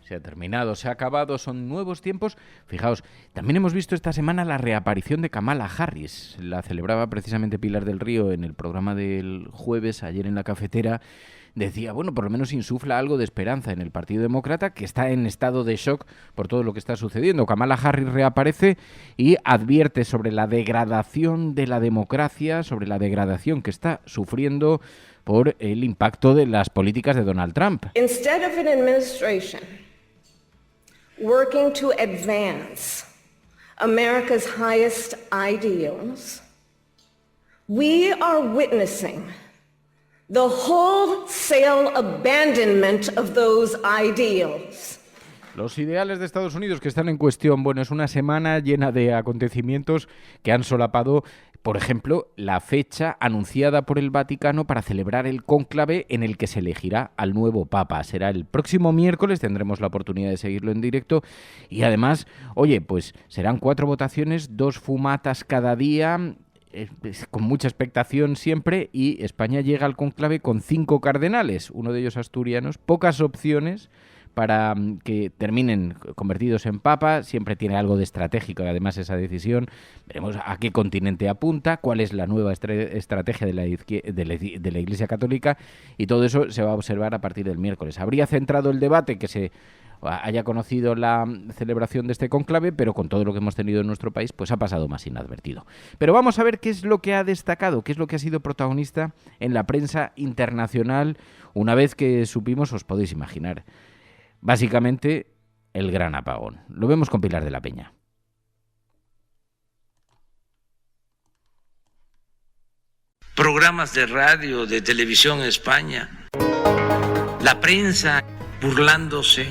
Se ha terminado, se ha acabado, son nuevos tiempos. Fijaos, también hemos visto esta semana la reaparición de Kamala Harris. La celebraba precisamente Pilar del Río en el programa del jueves, ayer en La Cafetera. Decía, bueno, por lo menos insufla algo de esperanza en el Partido Demócrata, que está en estado de shock por todo lo que está sucediendo. Kamala Harris reaparece y advierte sobre la degradación de la democracia, sobre la degradación que está sufriendo por el impacto de las políticas de Donald Trump. Instead of an administration working to advance America's highest ideals, we are witnessing the wholesale abandonment of those ideals. Los ideales de Estados Unidos que están en cuestión. Bueno, es una semana llena de acontecimientos que han solapado, por ejemplo, la fecha anunciada por el Vaticano para celebrar el cónclave en el que se elegirá al nuevo Papa. Será el próximo miércoles, tendremos la oportunidad de seguirlo en directo y además, oye, pues serán 4 votaciones, 2 fumatas cada día, con mucha expectación siempre, y España llega al cónclave con 5 cardenales, uno de ellos asturianos, pocas opciones para que terminen convertidos en papa. Siempre tiene algo de estratégico, además, esa decisión. Veremos a qué continente apunta, cuál es la nueva estrategia de la Iglesia Católica, y todo eso se va a observar a partir del miércoles. Habría centrado el debate que se haya conocido la celebración de este cónclave, pero con todo lo que hemos tenido en nuestro país, pues ha pasado más inadvertido. Pero vamos a ver qué es lo que ha destacado, qué es lo que ha sido protagonista en la prensa internacional una vez que supimos, os podéis imaginar, básicamente el gran apagón. Lo vemos con Pilar de la Peña. Programas de radio, de televisión en España, la prensa burlándose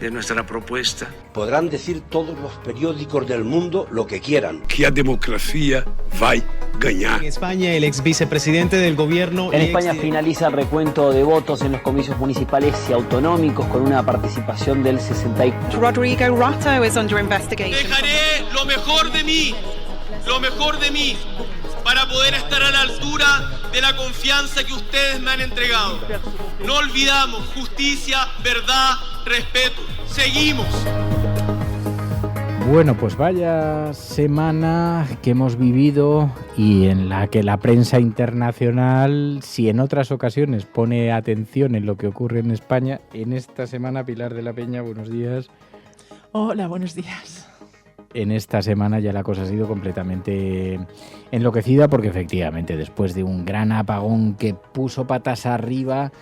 de nuestra propuesta. Podrán decir todos los periódicos del mundo lo que quieran. Que a democracia va a ganar. En España, el ex vicepresidente del gobierno... En España finaliza el recuento de votos en los comicios municipales y autonómicos con una participación del 64%. Rodrigo Rato is under investigation. Dejaré lo mejor de mí, para poder estar a la altura de la confianza que ustedes me han entregado. No olvidamos justicia, verdad, respeto. Seguimos. Bueno, pues vaya semana que hemos vivido y en la que la prensa internacional, si en otras ocasiones pone atención en lo que ocurre en España, en esta semana, Pilar de la Peña, buenos días. Hola, buenos días. En esta semana ya la cosa ha sido completamente enloquecida porque efectivamente después de un gran apagón que puso patas arriba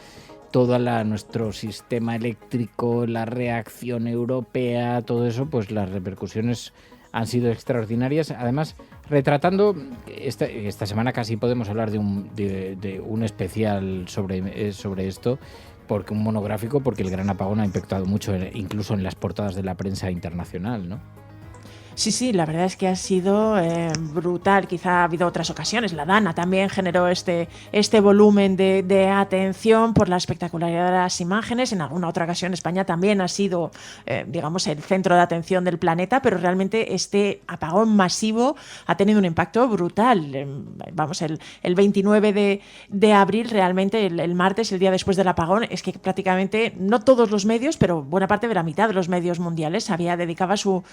todo nuestro sistema eléctrico, la reacción europea, todo eso, pues las repercusiones han sido extraordinarias. Además, retratando, esta semana casi podemos hablar de un especial sobre esto, porque un monográfico, porque el gran apagón ha impactado mucho incluso en las portadas de la prensa internacional, ¿no? Sí, la verdad es que ha sido brutal. Quizá ha habido otras ocasiones. La Dana también generó este volumen de atención por la espectacularidad de las imágenes. En alguna otra ocasión España también ha sido, digamos, el centro de atención del planeta, pero realmente este apagón masivo ha tenido un impacto brutal. Vamos, el 29 de abril, realmente el martes, el día después del apagón, es que prácticamente no todos los medios, pero buena parte de la mitad de los medios mundiales dedicaba su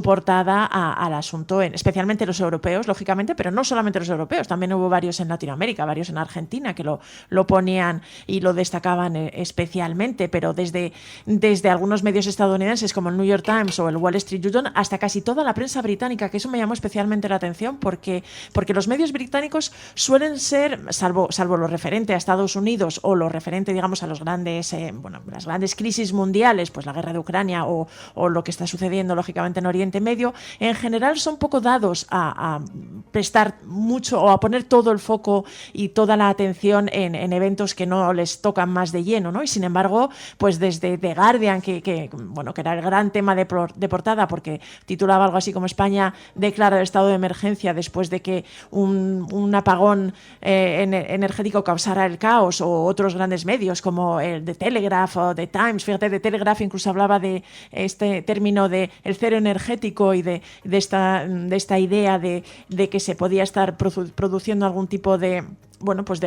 portada al asunto, especialmente los europeos, lógicamente, pero no solamente los europeos, también hubo varios en Latinoamérica, varios en Argentina que lo ponían y lo destacaban especialmente, pero desde algunos medios estadounidenses como el New York Times o el Wall Street Journal hasta casi toda la prensa británica, que eso me llamó especialmente la atención porque los medios británicos suelen ser, salvo lo referente a Estados Unidos o lo referente, digamos, a los grandes, las grandes crisis mundiales, pues la guerra de Ucrania o lo que está sucediendo lógicamente en Oriente Medio, en general son poco dados a prestar mucho o a poner todo el foco y toda la atención en eventos que no les tocan más de lleno, ¿no? Y sin embargo, pues desde The Guardian, que era el gran tema de portada, porque titulaba algo así como España declara el estado de emergencia después de que un apagón energético causara el caos, o otros grandes medios como el The Telegraph o The Times. Fíjate, The Telegraph incluso hablaba de este término de el cero energético y de esta idea de que se podía estar produciendo algún tipo de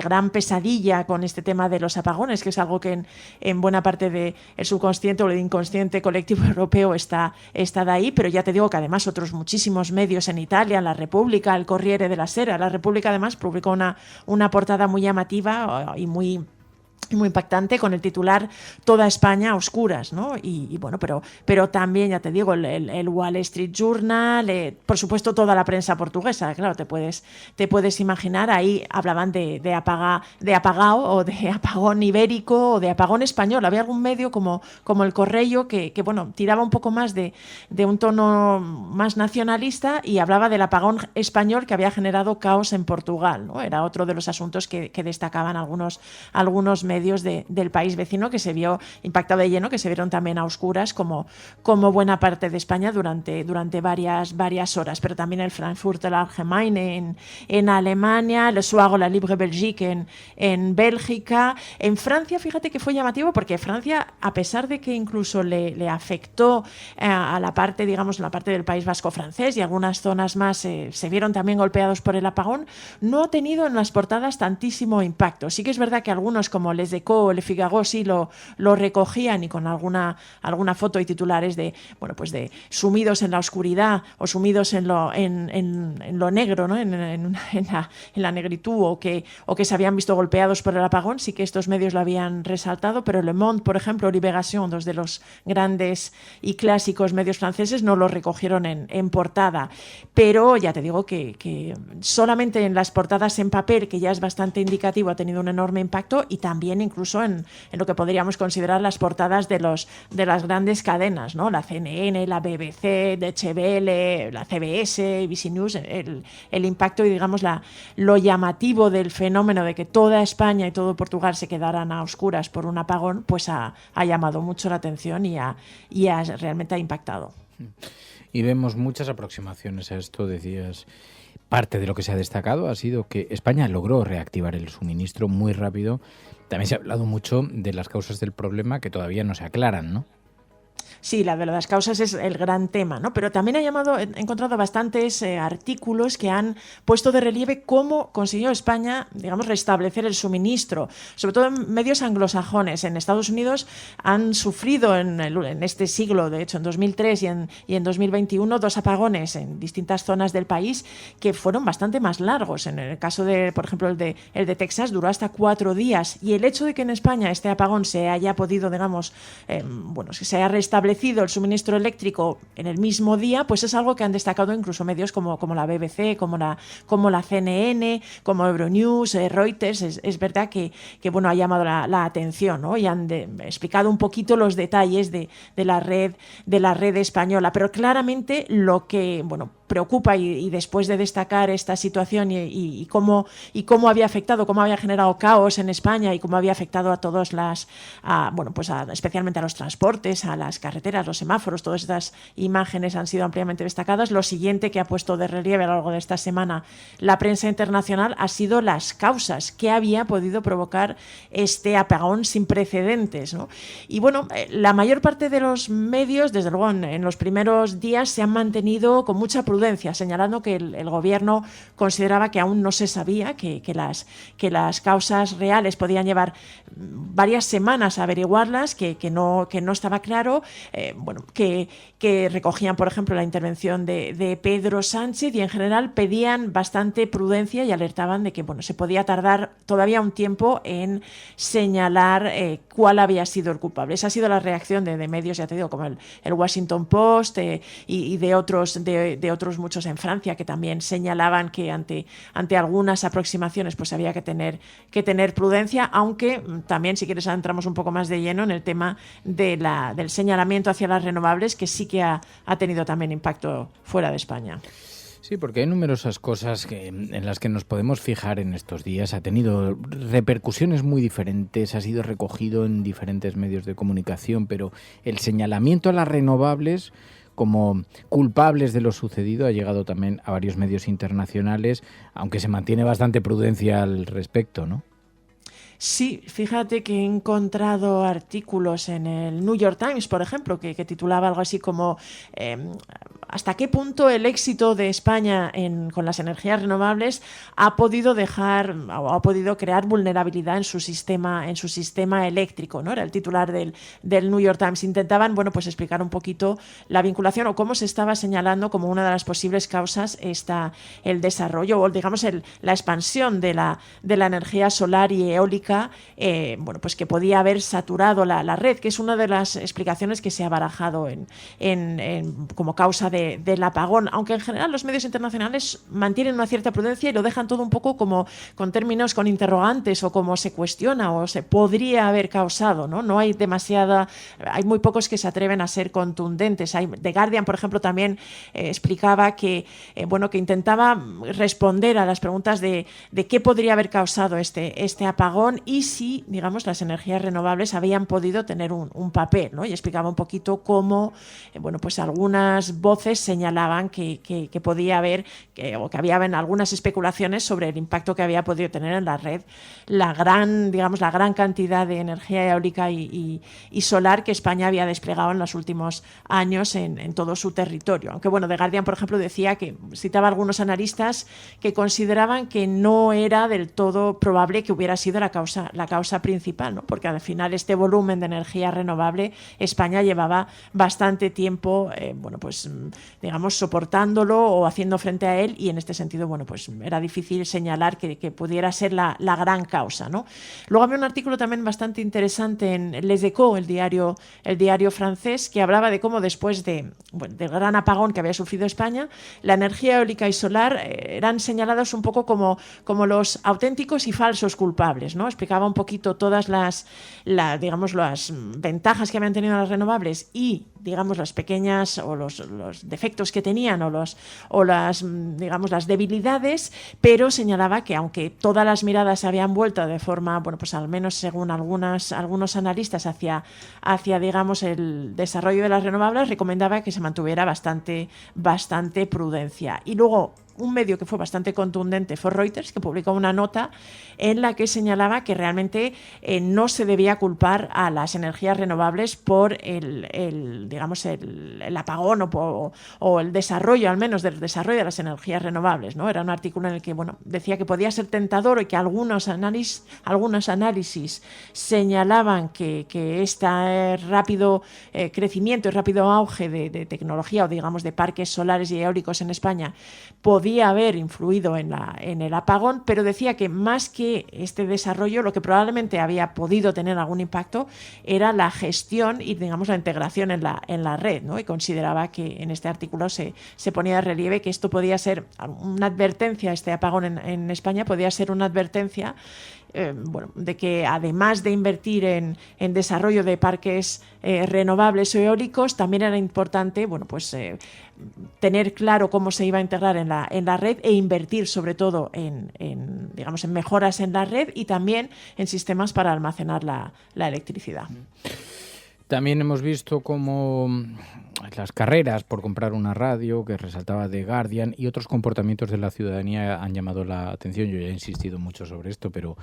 gran pesadilla con este tema de los apagones, que es algo que en buena parte del subconsciente o el inconsciente colectivo europeo está de ahí. Pero ya te digo que además otros muchísimos medios en Italia, La Repubblica, el Corriere della Sera. La República además publicó una portada muy llamativa y muy impactante, con el titular Toda España a oscuras, ¿no? Pero también, ya te digo, el Wall Street Journal, por supuesto toda la prensa portuguesa, claro, te puedes imaginar. Ahí hablaban de apagao, o de apagón ibérico, o de apagón español. Había algún medio como el Correio que tiraba un poco más de un tono más nacionalista y hablaba del apagón español que había generado caos en Portugal, ¿no? Era otro de los asuntos que destacaban algunos medios del país vecino, que se vio impactado de lleno, que se vieron también a oscuras como buena parte de España durante varias horas. Pero también el Frankfurter Allgemeine en Alemania, Le Soir, la Libre Belgique en Bélgica. En Francia, fíjate que fue llamativo, porque Francia, a pesar de que incluso le afectó a la parte del País Vasco francés, y algunas zonas más se vieron también golpeados por el apagón, no ha tenido en las portadas tantísimo impacto. Sí que es verdad que algunos, como Les Eco o Le Figaro, sí lo recogían, y con alguna foto y titulares de sumidos en la oscuridad, o sumidos en lo negro, ¿no? en la negritud, o que se habían visto golpeados por el apagón. Sí que estos medios lo habían resaltado, pero Le Monde, por ejemplo, Libération, dos de los grandes y clásicos medios franceses, no lo recogieron en portada. Pero ya te digo que solamente en las portadas en papel, que ya es bastante indicativo, ha tenido un enorme impacto, y también incluso en lo que podríamos considerar las portadas de las grandes cadenas, ¿no? La CNN, la BBC, Deutsche Welle, la CBS, ABC News. El impacto y, digamos, lo llamativo del fenómeno de que toda España y todo Portugal se quedaran a oscuras por un apagón, pues ha llamado mucho la atención y realmente ha impactado. Y vemos muchas aproximaciones a esto. Decías, parte de lo que se ha destacado ha sido que España logró reactivar el suministro muy rápido. También se ha hablado mucho de las causas del problema, que todavía no se aclaran, ¿no? Sí, la de las causas es el gran tema, ¿no? Pero también he encontrado bastantes artículos que han puesto de relieve cómo consiguió España, digamos, restablecer el suministro, sobre todo en medios anglosajones. En Estados Unidos han sufrido en este siglo, de hecho en 2003 y en 2021, dos apagones en distintas zonas del país que fueron bastante más largos. En el caso de, por ejemplo, el de Texas, duró hasta 4 días. Y el hecho de que en España este apagón se haya podido, digamos, que se haya restablecido el suministro eléctrico en el mismo día, pues es algo que han destacado incluso medios como la BBC, como la CNN, como Euronews, Reuters. Es verdad que ha llamado la atención, ¿no? Y han explicado un poquito los detalles de la red española. Pero claramente lo que preocupa, y después de destacar esta situación y cómo había afectado, cómo había generado caos en España, y cómo había afectado a todos especialmente a los transportes, a las carreteras, los semáforos, todas estas imágenes han sido ampliamente destacadas. Lo siguiente que ha puesto de relieve a lo largo de esta semana la prensa internacional ha sido las causas que había podido provocar este apagón sin precedentes, ¿no? Y la mayor parte de los medios, desde luego en los primeros días, se han mantenido con mucha prudencia, señalando que el gobierno consideraba que aún no se sabía, que las causas reales podían llevar varias semanas a averiguarlas, que no estaba claro, que recogían, por ejemplo, la intervención de Pedro Sánchez, y en general pedían bastante prudencia y alertaban de que se podía tardar todavía un tiempo en señalar cuál había sido el culpable. Esa ha sido la reacción de medios, ya te digo, como el Washington Post y de otros muchos en Francia, que también señalaban que ante algunas aproximaciones pues había que tener prudencia, aunque también, si quieres, entramos un poco más de lleno en el tema del señalamiento hacia las renovables, que sí que ha tenido también impacto fuera de España. Sí, porque hay numerosas cosas en las que nos podemos fijar en estos días. Ha tenido repercusiones muy diferentes, ha sido recogido en diferentes medios de comunicación, pero el señalamiento a las renovables como culpables de lo sucedido ha llegado también a varios medios internacionales, aunque se mantiene bastante prudencia al respecto, ¿no? Sí, fíjate que he encontrado artículos en el New York Times, por ejemplo, que titulaba algo así como ¿hasta qué punto el éxito de España con las energías renovables ha podido crear vulnerabilidad en su sistema eléctrico, ¿no? Era el titular del New York Times. Intentaban, pues explicar un poquito la vinculación o cómo se estaba señalando como una de las posibles causas el desarrollo o digamos la expansión de la energía solar y eólica, pues que podía haber saturado la red, que es una de las explicaciones que se ha barajado como causa del apagón, aunque en general los medios internacionales mantienen una cierta prudencia y lo dejan todo un poco como con términos, con interrogantes, o como se cuestiona o se podría haber causado, ¿no? No hay hay muy pocos que se atreven a ser contundentes. The Guardian, por ejemplo, también explicaba que intentaba responder a las preguntas de qué podría haber causado este apagón y si, digamos, las energías renovables habían podido tener un papel, ¿no? Y explicaba un poquito cómo, pues algunas voces señalaban que podía haber, o que había algunas especulaciones sobre el impacto que había podido tener en la red la gran cantidad de energía eólica y solar que España había desplegado en los últimos años en todo su territorio. Aunque, The Guardian, por ejemplo, citaba a algunos analistas que consideraban que no era del todo probable que hubiera sido la causa principal, ¿no? Porque al final este volumen de energía renovable España llevaba bastante tiempo soportándolo o haciendo frente a él, y en este sentido era difícil señalar que pudiera ser la gran causa, ¿no? Luego había un artículo también bastante interesante en Les Echos, el diario francés, que hablaba de cómo después del gran apagón que había sufrido España, la energía eólica y solar eran señalados un poco como los auténticos y falsos culpables, ¿no? Explicaba un poquito todas las ventajas que habían tenido las renovables y, digamos, las pequeñas o los defectos que tenían o las debilidades, pero señalaba que aunque todas las miradas se habían vuelto de forma, al menos según algunos analistas hacia digamos el desarrollo de las renovables, recomendaba que se mantuviera bastante prudencia. Y luego un medio que fue bastante contundente fue Reuters, que publicó una nota en la que señalaba que realmente no se debía culpar a las energías renovables por el apagón o el desarrollo, al menos del desarrollo de las energías renovables, ¿no? Era un artículo en el que decía que podía ser tentador y que algunos análisis señalaban que este rápido crecimiento y rápido auge de tecnología o digamos de parques solares y eólicos en España podía haber influido en el apagón, pero decía que más que este desarrollo, lo que probablemente había podido tener algún impacto era la gestión y, digamos, la integración en la red, ¿no? Y consideraba que en este artículo se ponía de relieve que esto podía ser una advertencia, este apagón en España podía ser una advertencia de que además de invertir en desarrollo de parques renovables o eólicos, también era importante tener claro cómo se iba a integrar en la red e invertir sobre todo en mejoras en la red y también en sistemas para almacenar la electricidad. También hemos visto cómo las carreras por comprar una radio, que resaltaba The Guardian, y otros comportamientos de la ciudadanía han llamado la atención. Yo ya he insistido mucho sobre esto, pero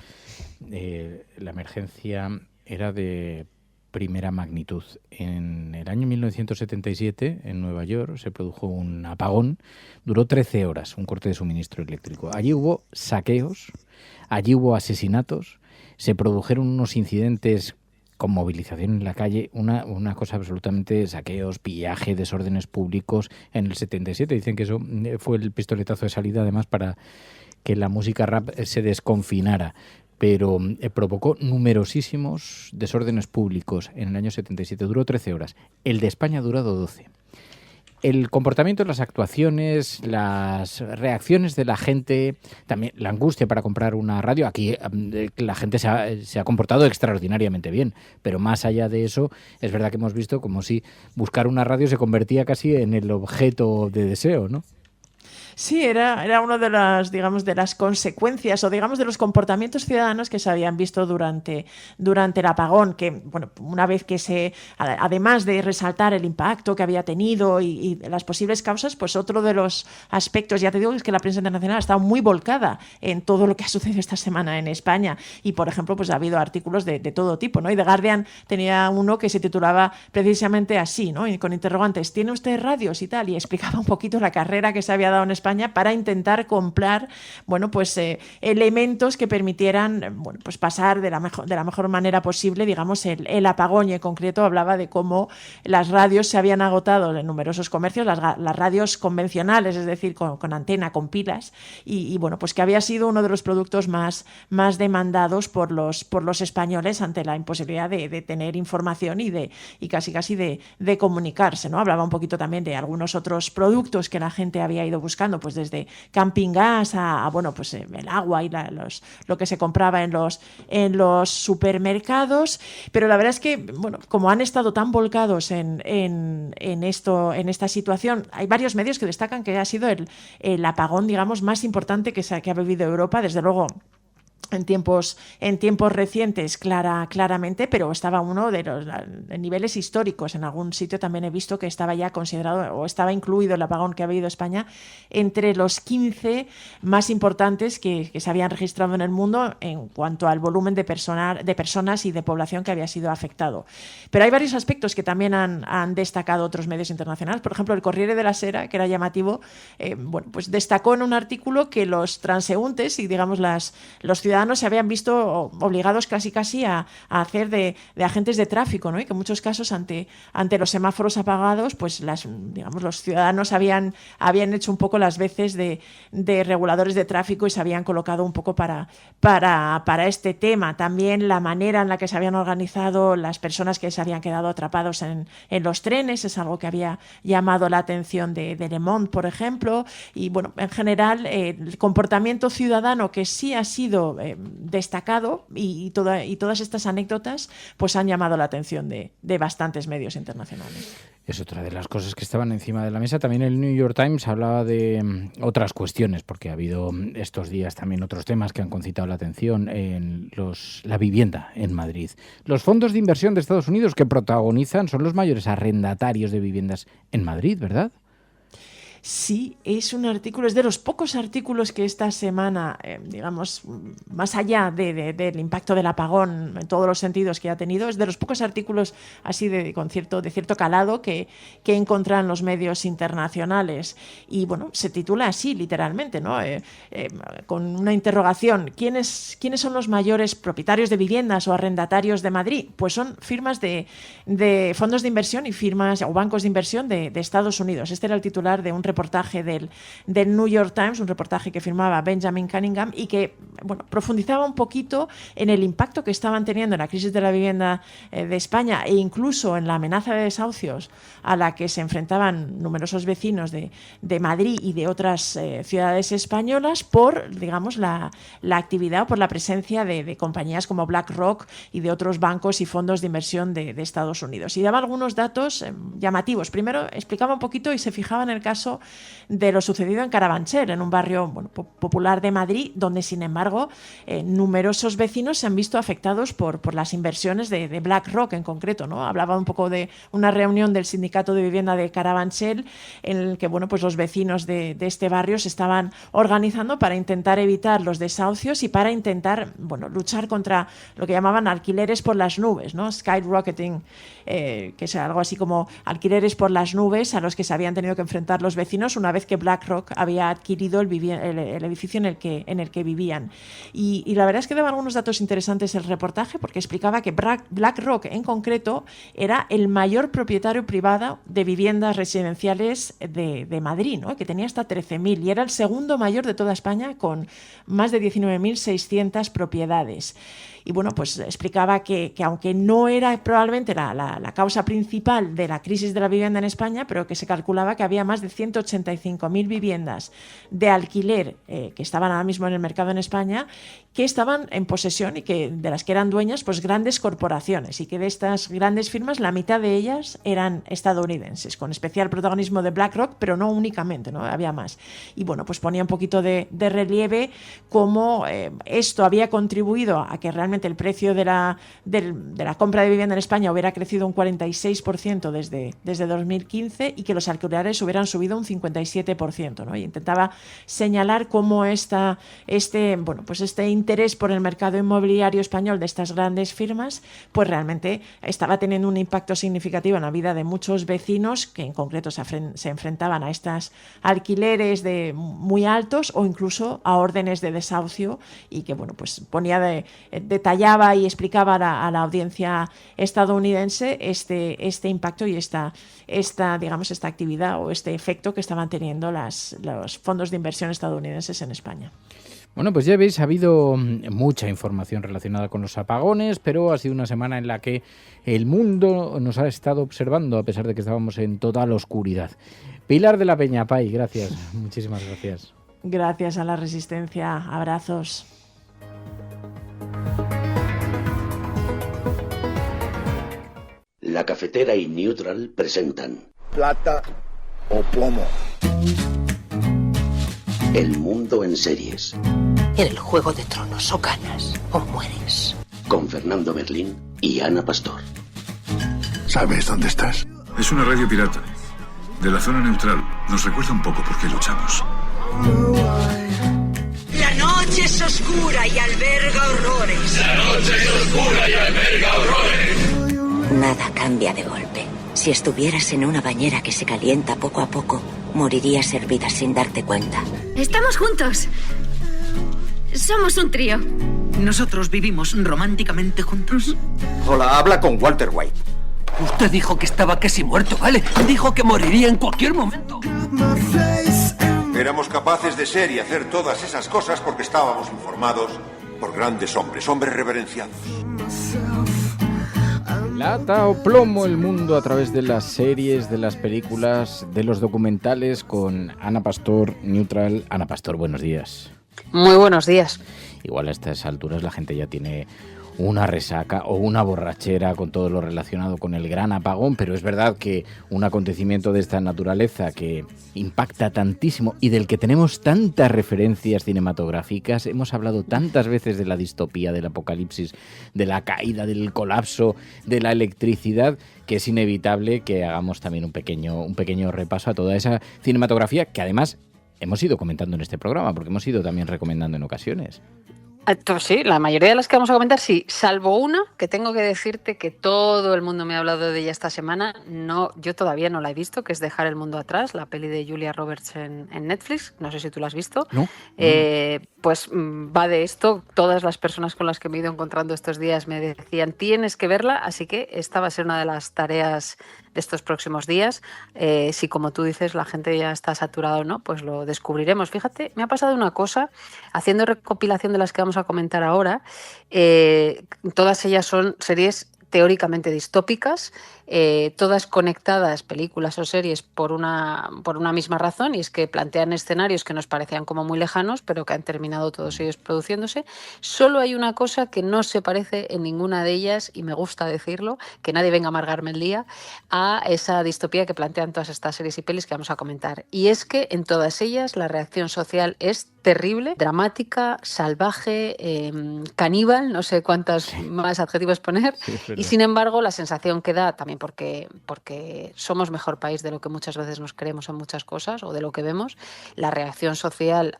la emergencia era de primera magnitud. En el año 1977, en Nueva York, se produjo un apagón. Duró 13 horas, un corte de suministro eléctrico. Allí hubo saqueos, allí hubo asesinatos, se produjeron unos incidentes con movilización en la calle, una cosa absolutamente, saqueos, pillaje, desórdenes públicos. En el 77 dicen que eso fue el pistoletazo de salida, además, para que la música rap se desconfinara. Pero provocó numerosísimos desórdenes públicos en el año 77. Duró 13 horas. El de España ha durado 12. El comportamiento, las actuaciones, las reacciones de la gente, también la angustia para comprar una radio. Aquí la gente se ha comportado extraordinariamente bien, pero más allá de eso, es verdad que hemos visto como si buscar una radio se convertía casi en el objeto de deseo, ¿no? Sí, era una de las, digamos, de las consecuencias o digamos de los comportamientos ciudadanos que se habían visto durante el apagón, que bueno, una vez que además de resaltar el impacto que había tenido y las posibles causas, pues otro de los aspectos, ya te digo, es que la prensa internacional ha estado muy volcada en todo lo que ha sucedido esta semana en España y, por ejemplo, pues ha habido artículos de todo tipo, ¿no? Y The Guardian tenía uno que se titulaba precisamente así, ¿no? Y con interrogantes, ¿tiene usted radios y tal? Y explicaba un poquito la carrera que se había dado en España para intentar comprar, bueno, pues elementos que permitieran, bueno, pues pasar de la mejor manera posible, digamos, el apagón. Y en concreto hablaba de cómo las radios se habían agotado en numerosos comercios, las radios convencionales, es decir, con antena, con pilas, y bueno, pues que había sido uno de los productos más demandados por los españoles ante la imposibilidad de tener información y casi de comunicarse, ¿no? Hablaba un poquito también de algunos otros productos que la gente había ido buscando, pues desde camping gas a bueno, pues el agua y lo que se compraba en los supermercados. Pero la verdad es que, bueno, como han estado tan volcados en esta situación, hay varios medios que destacan que ha sido el apagón, digamos, más importante que ha vivido Europa, desde luego. En tiempos recientes, claramente, pero estaba uno de los niveles históricos. En algún sitio también he visto que estaba ya considerado o estaba incluido el apagón que ha habido España entre los 15 más importantes que se habían registrado en el mundo en cuanto al volumen de personas y de población que había sido afectado. Pero hay varios aspectos que también han destacado otros medios internacionales. Por ejemplo, el Corriere della Sera, que era llamativo, bueno, pues destacó en un artículo que los transeúntes y, digamos, los ciudadanos se habían visto obligados casi a hacer de agentes de tráfico, ¿no? Y que en muchos casos ante los semáforos apagados, pues los ciudadanos habían hecho un poco las veces de reguladores de tráfico y se habían colocado un poco para este tema. También la manera en la que se habían organizado las personas que se habían quedado atrapados en los trenes es algo que había llamado la atención de Le Monde, por ejemplo. Y bueno, en general el comportamiento ciudadano que sí ha sido destacado y todas estas anécdotas pues han llamado la atención de bastantes medios internacionales. Es otra de las cosas que estaban encima de la mesa. También el New York Times hablaba de otras cuestiones, porque ha habido estos días también otros temas que han concitado la atención en la vivienda en Madrid. Los fondos de inversión de Estados Unidos que protagonizan son los mayores arrendatarios de viviendas en Madrid, ¿verdad? Sí, es de los pocos artículos que esta semana, digamos, más allá del impacto del apagón en todos los sentidos que ha tenido, es de los pocos artículos así de cierto calado que encuentran los medios internacionales. Y bueno, se titula así literalmente, ¿no? Con una interrogación: ¿quiénes son los mayores propietarios de viviendas o arrendatarios de Madrid? Pues son firmas de fondos de inversión y firmas o bancos de inversión de Estados Unidos. Este era el titular de un reportaje del New York Times, un reportaje que firmaba Benjamin Cunningham y que, bueno, profundizaba un poquito en el impacto que estaban teniendo en la crisis de la vivienda de España e incluso en la amenaza de desahucios a la que se enfrentaban numerosos vecinos de Madrid y de otras ciudades españolas por, digamos, la actividad o por la presencia de compañías como BlackRock y de otros bancos y fondos de inversión de Estados Unidos. Y daba algunos datos llamativos. Primero explicaba un poquito y se fijaba en el caso de lo sucedido en Carabanchel, en un barrio, bueno, popular de Madrid, donde sin embargo numerosos vecinos se han visto afectados por las inversiones de BlackRock en concreto, ¿no? Hablaba un poco de una reunión del sindicato de vivienda de Carabanchel en el que, bueno, pues los vecinos de este barrio se estaban organizando para intentar evitar los desahucios y para intentar, bueno, luchar contra lo que llamaban alquileres por las nubes, ¿no? Skyrocketing, que es algo así como alquileres por las nubes a los que se habían tenido que enfrentar los vecinos una vez que BlackRock había adquirido el edificio en el que vivían. Y la verdad es que daba algunos datos interesantes el reportaje, porque explicaba que BlackRock en concreto era el mayor propietario privado de viviendas residenciales de Madrid, ¿no? Que tenía hasta 13.000 y era el segundo mayor de toda España con más de 19.600 propiedades. y bueno, pues explicaba que aunque no era probablemente la causa principal de la crisis de la vivienda en España, pero que se calculaba que había más de 185.000 viviendas de alquiler que estaban ahora mismo en el mercado en España, que estaban en posesión y que de las que eran dueñas pues grandes corporaciones, y que de estas grandes firmas la mitad de ellas eran estadounidenses, con especial protagonismo de BlackRock, pero no únicamente, ¿no? Había más. Y bueno, pues ponía un poquito de relieve cómo esto había contribuido a que realmente el precio de la compra de vivienda en España hubiera crecido un 46% desde 2015, y que los alquileres hubieran subido un 57%, ¿no? Y intentaba señalar cómo este interés por el mercado inmobiliario español de estas grandes firmas pues realmente estaba teniendo un impacto significativo en la vida de muchos vecinos, que en concreto se enfrentaban a estos alquileres muy altos o incluso a órdenes de desahucio, y que bueno, pues detallaba y explicaba a la audiencia estadounidense este impacto y esta actividad o este efecto que estaban teniendo los fondos de inversión estadounidenses en España. Bueno, pues ya veis, ha habido mucha información relacionada con los apagones, pero ha sido una semana en la que el mundo nos ha estado observando, a pesar de que estábamos en total oscuridad. Pilar de la Peña, Pai, gracias, muchísimas gracias. Gracias a la Resistencia, abrazos. La Cafetera y Neutral presentan Plata o Plomo. El mundo en series. En el Juego de Tronos, o ganas o mueres. Con Fernando Berlín y Ana Pastor. ¿Sabes dónde estás? Es una radio pirata. De la zona neutral. Nos recuerda un poco por qué luchamos. La noche es oscura y alberga horrores. La noche es oscura y alberga horrores. Nada cambia de golpe. Si estuvieras en una bañera que se calienta poco a poco, morirías hervida sin darte cuenta. Estamos juntos. Somos un trío. ¿Nosotros vivimos románticamente juntos? Hola, habla con Walter White. Usted dijo que estaba casi muerto, ¿vale? Dijo que moriría en cualquier momento. Éramos capaces de ser y hacer todas esas cosas porque estábamos informados por grandes hombres reverenciados. Plata o plomo, el mundo a través de las series, de las películas, de los documentales, con Ana Pastor, Neutral. Ana Pastor, buenos días. Muy buenos días. Igual a estas alturas la gente ya tiene una resaca o una borrachera con todo lo relacionado con el gran apagón, pero es verdad que un acontecimiento de esta naturaleza que impacta tantísimo y del que tenemos tantas referencias cinematográficas, hemos hablado tantas veces de la distopía, del apocalipsis, de la caída, del colapso, de la electricidad, que es inevitable que hagamos también un pequeño repaso a toda esa cinematografía que además hemos ido comentando en este programa, porque hemos ido también recomendando en ocasiones. Sí, la mayoría de las que vamos a comentar, sí, salvo una que tengo que decirte que todo el mundo me ha hablado de ella esta semana. No, yo todavía no la he visto, que es Dejar el mundo atrás, la peli de Julia Roberts en Netflix. No sé si tú la has visto. No. Pues va de esto. Todas las personas con las que me he ido encontrando estos días me decían, tienes que verla, así que esta va a ser una de las tareas de estos próximos días. Si, como tú dices, la gente ya está saturada o no, pues lo descubriremos. Fíjate, me ha pasado una cosa, haciendo recopilación de las que vamos a comentar ahora, todas ellas son series teóricamente distópicas, todas conectadas, películas o series, por una misma razón, y es que plantean escenarios que nos parecían como muy lejanos, pero que han terminado todos ellos produciéndose. Solo hay una cosa que no se parece en ninguna de ellas, y me gusta decirlo, que nadie venga a amargarme el día, a esa distopía que plantean todas estas series y pelis que vamos a comentar. Y es que en todas ellas la reacción social es terrible, dramática, salvaje, caníbal, no sé cuántos más adjetivos poner, y sin embargo la sensación que da, también porque somos mejor país de lo que muchas veces nos creemos en muchas cosas o de lo que vemos, la reacción social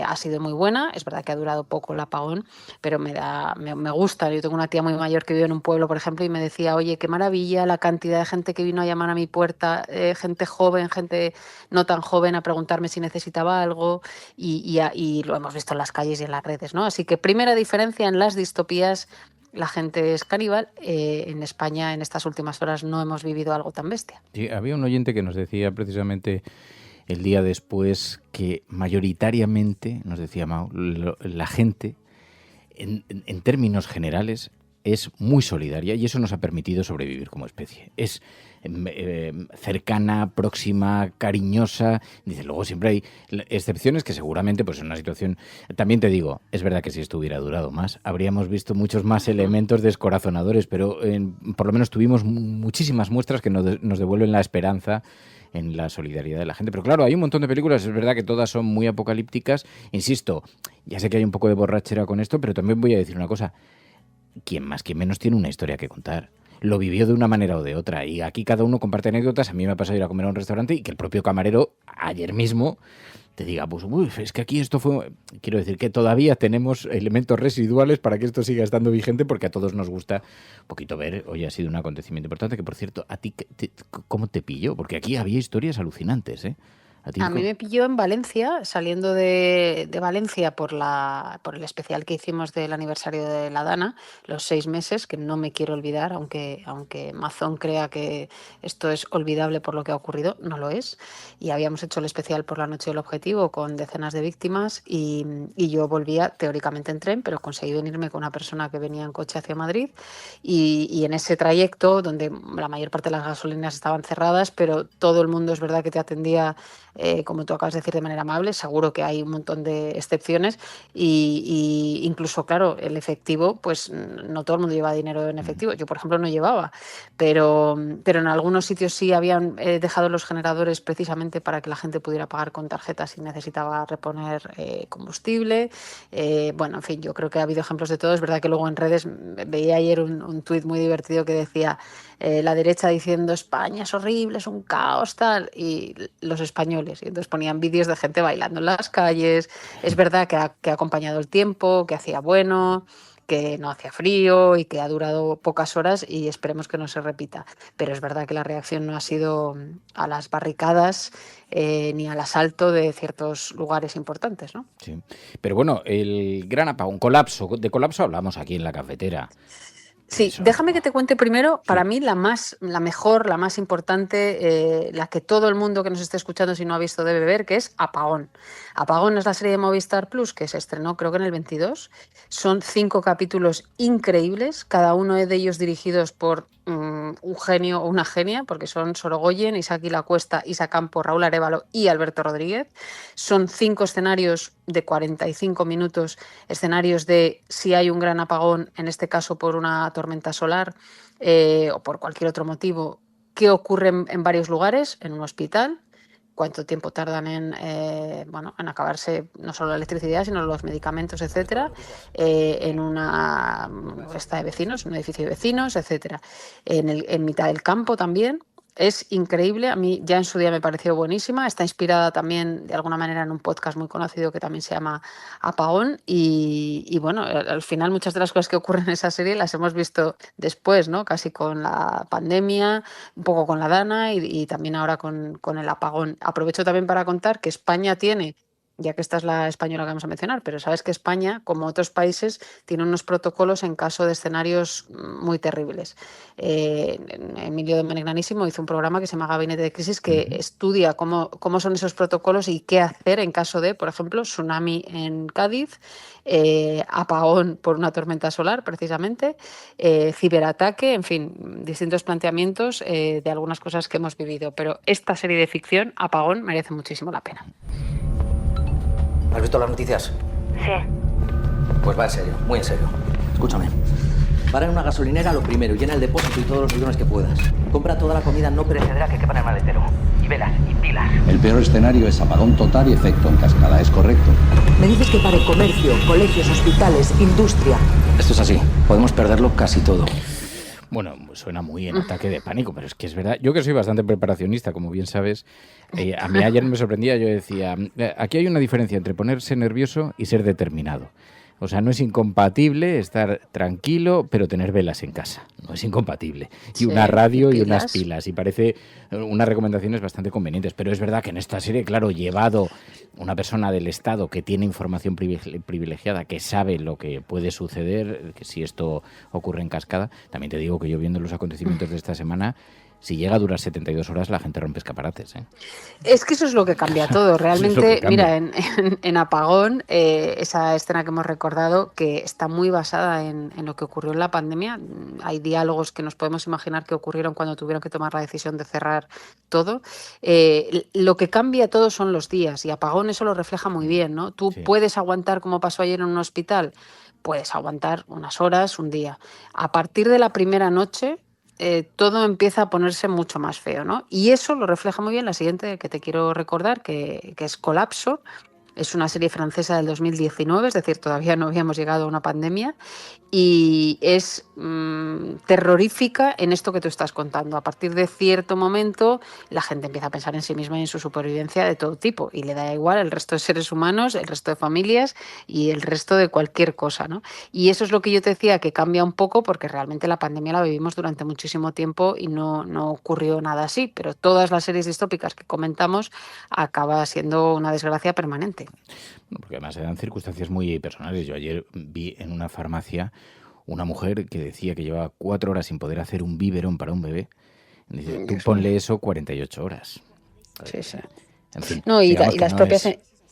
ha sido muy buena. Es verdad que ha durado poco el apagón, pero me gusta. Yo tengo una tía muy mayor que vive en un pueblo, por ejemplo, y me decía, oye, qué maravilla la cantidad de gente que vino a llamar a mi puerta, gente joven, gente no tan joven, a preguntarme si necesitaba algo, y lo hemos visto en las calles y en las redes, ¿no? Así que primera diferencia, en las distopías la gente es caníbal. En España en estas últimas horas no hemos vivido algo tan bestia. Sí, había un oyente que nos decía precisamente el día después que mayoritariamente, nos decía Mau, la gente en términos generales, es muy solidaria y eso nos ha permitido sobrevivir como especie. Es cercana, próxima, cariñosa. Dice, luego siempre hay excepciones que seguramente, pues en una situación... También te digo, es verdad que si esto hubiera durado más, habríamos visto muchos más elementos descorazonadores, pero por lo menos tuvimos muchísimas muestras que nos devuelven la esperanza en la solidaridad de la gente. Pero claro, hay un montón de películas, es verdad que todas son muy apocalípticas. Insisto, ya sé que hay un poco de borrachera con esto, pero también voy a decir una cosa. Quien más, quien menos tiene una historia que contar. Lo vivió de una manera o de otra. Y aquí cada uno comparte anécdotas. A mí me ha pasado ir a comer a un restaurante y que el propio camarero, ayer mismo, te diga, pues es que aquí esto fue... Quiero decir que todavía tenemos elementos residuales para que esto siga estando vigente, porque a todos nos gusta un poquito ver, hoy ha sido un acontecimiento importante, que por cierto, ¿a ti cómo te pilló? Porque aquí había historias alucinantes, ¿eh? A mí me pilló en Valencia, saliendo de Valencia por el especial que hicimos del aniversario de la Dana, los 6 meses, que no me quiero olvidar, aunque Mazón crea que esto es olvidable por lo que ha ocurrido, no lo es. Y habíamos hecho el especial por la noche del objetivo con decenas de víctimas y yo volvía teóricamente en tren, pero conseguí venirme con una persona que venía en coche hacia Madrid y en ese trayecto, donde la mayor parte de las gasolineras estaban cerradas, pero todo el mundo es verdad que te atendía, como tú acabas de decir, de manera amable. Seguro que hay un montón de excepciones y incluso, claro, el efectivo, pues no todo el mundo lleva dinero en efectivo. Yo, por ejemplo, no llevaba, pero en algunos sitios sí habían dejado los generadores precisamente para que la gente pudiera pagar con tarjetas si necesitaba reponer combustible. Bueno, en fin, yo creo que ha habido ejemplos de todo. Es verdad que luego en redes veía ayer un tuit muy divertido que decía la derecha diciendo España es horrible, es un caos, tal, y los españoles. Y entonces ponían vídeos de gente bailando en las calles. Es verdad que ha acompañado el tiempo, que hacía bueno, que no hacía frío y que ha durado pocas horas y esperemos que no se repita. Pero es verdad que la reacción no ha sido a las barricadas ni al asalto de ciertos lugares importantes, ¿no? Sí. Pero bueno, el gran apagón, de colapso hablamos aquí en la cafetera. Sí, déjame que te cuente primero, para mí la mejor, la más importante, la que todo el mundo que nos esté escuchando si no ha visto debe ver, que es Apagón. Apagón es la serie de Movistar Plus que se estrenó creo que en el 22. Son 5 capítulos increíbles, cada uno de ellos dirigidos por un genio o una genia, porque son Sorogoyen, Isaki Lacuesta, Isa Campo, Raúl Arévalo y Alberto Rodríguez. Son 5 escenarios de 45 minutos, escenarios de si hay un gran apagón, en este caso por una tormenta solar o por cualquier otro motivo, qué ocurre en varios lugares, en un hospital, cuánto tiempo tardan en acabarse no solo la electricidad, sino los medicamentos, etcétera, en una fiesta de vecinos, un edificio de vecinos, etcétera. En mitad del campo también. Es increíble, a mí ya en su día me pareció buenísima, está inspirada también de alguna manera en un podcast muy conocido que también se llama Apagón y bueno, al final muchas de las cosas que ocurren en esa serie las hemos visto después, ¿no? Casi con la pandemia, un poco con la Dana y también ahora con el apagón. Aprovecho también para contar que España tiene, ya que esta es la española que vamos a mencionar, pero sabes que España, como otros países, tiene unos protocolos en caso de escenarios muy terribles. Emilio de Magnanísimo hizo un programa que se llama Gabinete de Crisis que estudia cómo son esos protocolos y qué hacer en caso de, por ejemplo, tsunami en Cádiz, apagón por una tormenta solar, precisamente, ciberataque, en fin, distintos planteamientos de algunas cosas que hemos vivido. Pero esta serie de ficción, Apagón, merece muchísimo la pena. ¿Has visto las noticias? Sí. Pues va en serio, muy en serio. Escúchame. Para en una gasolinera lo primero, llena el depósito y todos los bidones que puedas. Compra toda la comida no perecedera que quepa en el maletero. Y velas, y pilas. El peor escenario es apagón total y efecto en cascada, ¿es correcto? Me dices que pare comercio, colegios, hospitales, industria. Esto es así, podemos perderlo casi todo. Bueno, suena muy en ataque de pánico, pero es que es verdad. Yo que soy bastante preparacionista, como bien sabes, a mí ayer me sorprendía, yo decía, aquí hay una diferencia entre ponerse nervioso y ser determinado. O sea, no es incompatible estar tranquilo, pero tener velas en casa. No es incompatible. Y una radio y unas pilas. Y parece unas recomendaciones bastante convenientes. Pero es verdad que en esta serie, claro, llevado una persona del Estado que tiene información privilegiada, que sabe lo que puede suceder, que si esto ocurre en cascada. También te digo que yo viendo los acontecimientos de esta semana, Si llega a durar 72 horas, la gente rompe escaparates, ¿eh? Es que eso es lo que cambia todo. Realmente, cambia. mira, en Apagón, esa escena que hemos recordado, que está muy basada en lo que ocurrió en la pandemia, hay diálogos que nos podemos imaginar que ocurrieron cuando tuvieron que tomar la decisión de cerrar todo. Lo que cambia todo son los días, y Apagón eso lo refleja muy bien, ¿no? Tú puedes aguantar, como pasó ayer en un hospital, puedes aguantar unas horas, un día. A partir de la primera noche, todo empieza a ponerse mucho más feo, ¿no? Y eso lo refleja muy bien la siguiente que te quiero recordar, que es Colapso. Es una serie francesa del 2019, es decir, todavía no habíamos llegado a una pandemia, y es terrorífica en esto que tú estás contando. A partir de cierto momento, la gente empieza a pensar en sí misma y en su supervivencia de todo tipo, y le da igual el resto de seres humanos, el resto de familias y el resto de cualquier cosa, ¿no? Y eso es lo que yo te decía, que cambia un poco, porque realmente la pandemia la vivimos durante muchísimo tiempo y no ocurrió nada así, pero todas las series distópicas que comentamos acaba siendo una desgracia permanente. Bueno, porque además se dan circunstancias muy personales. Yo ayer vi en una farmacia una mujer que decía que llevaba 4 horas sin poder hacer un biberón para un bebé. Dice, tú ponle eso 48 horas. Sí, sí. En fin, no, y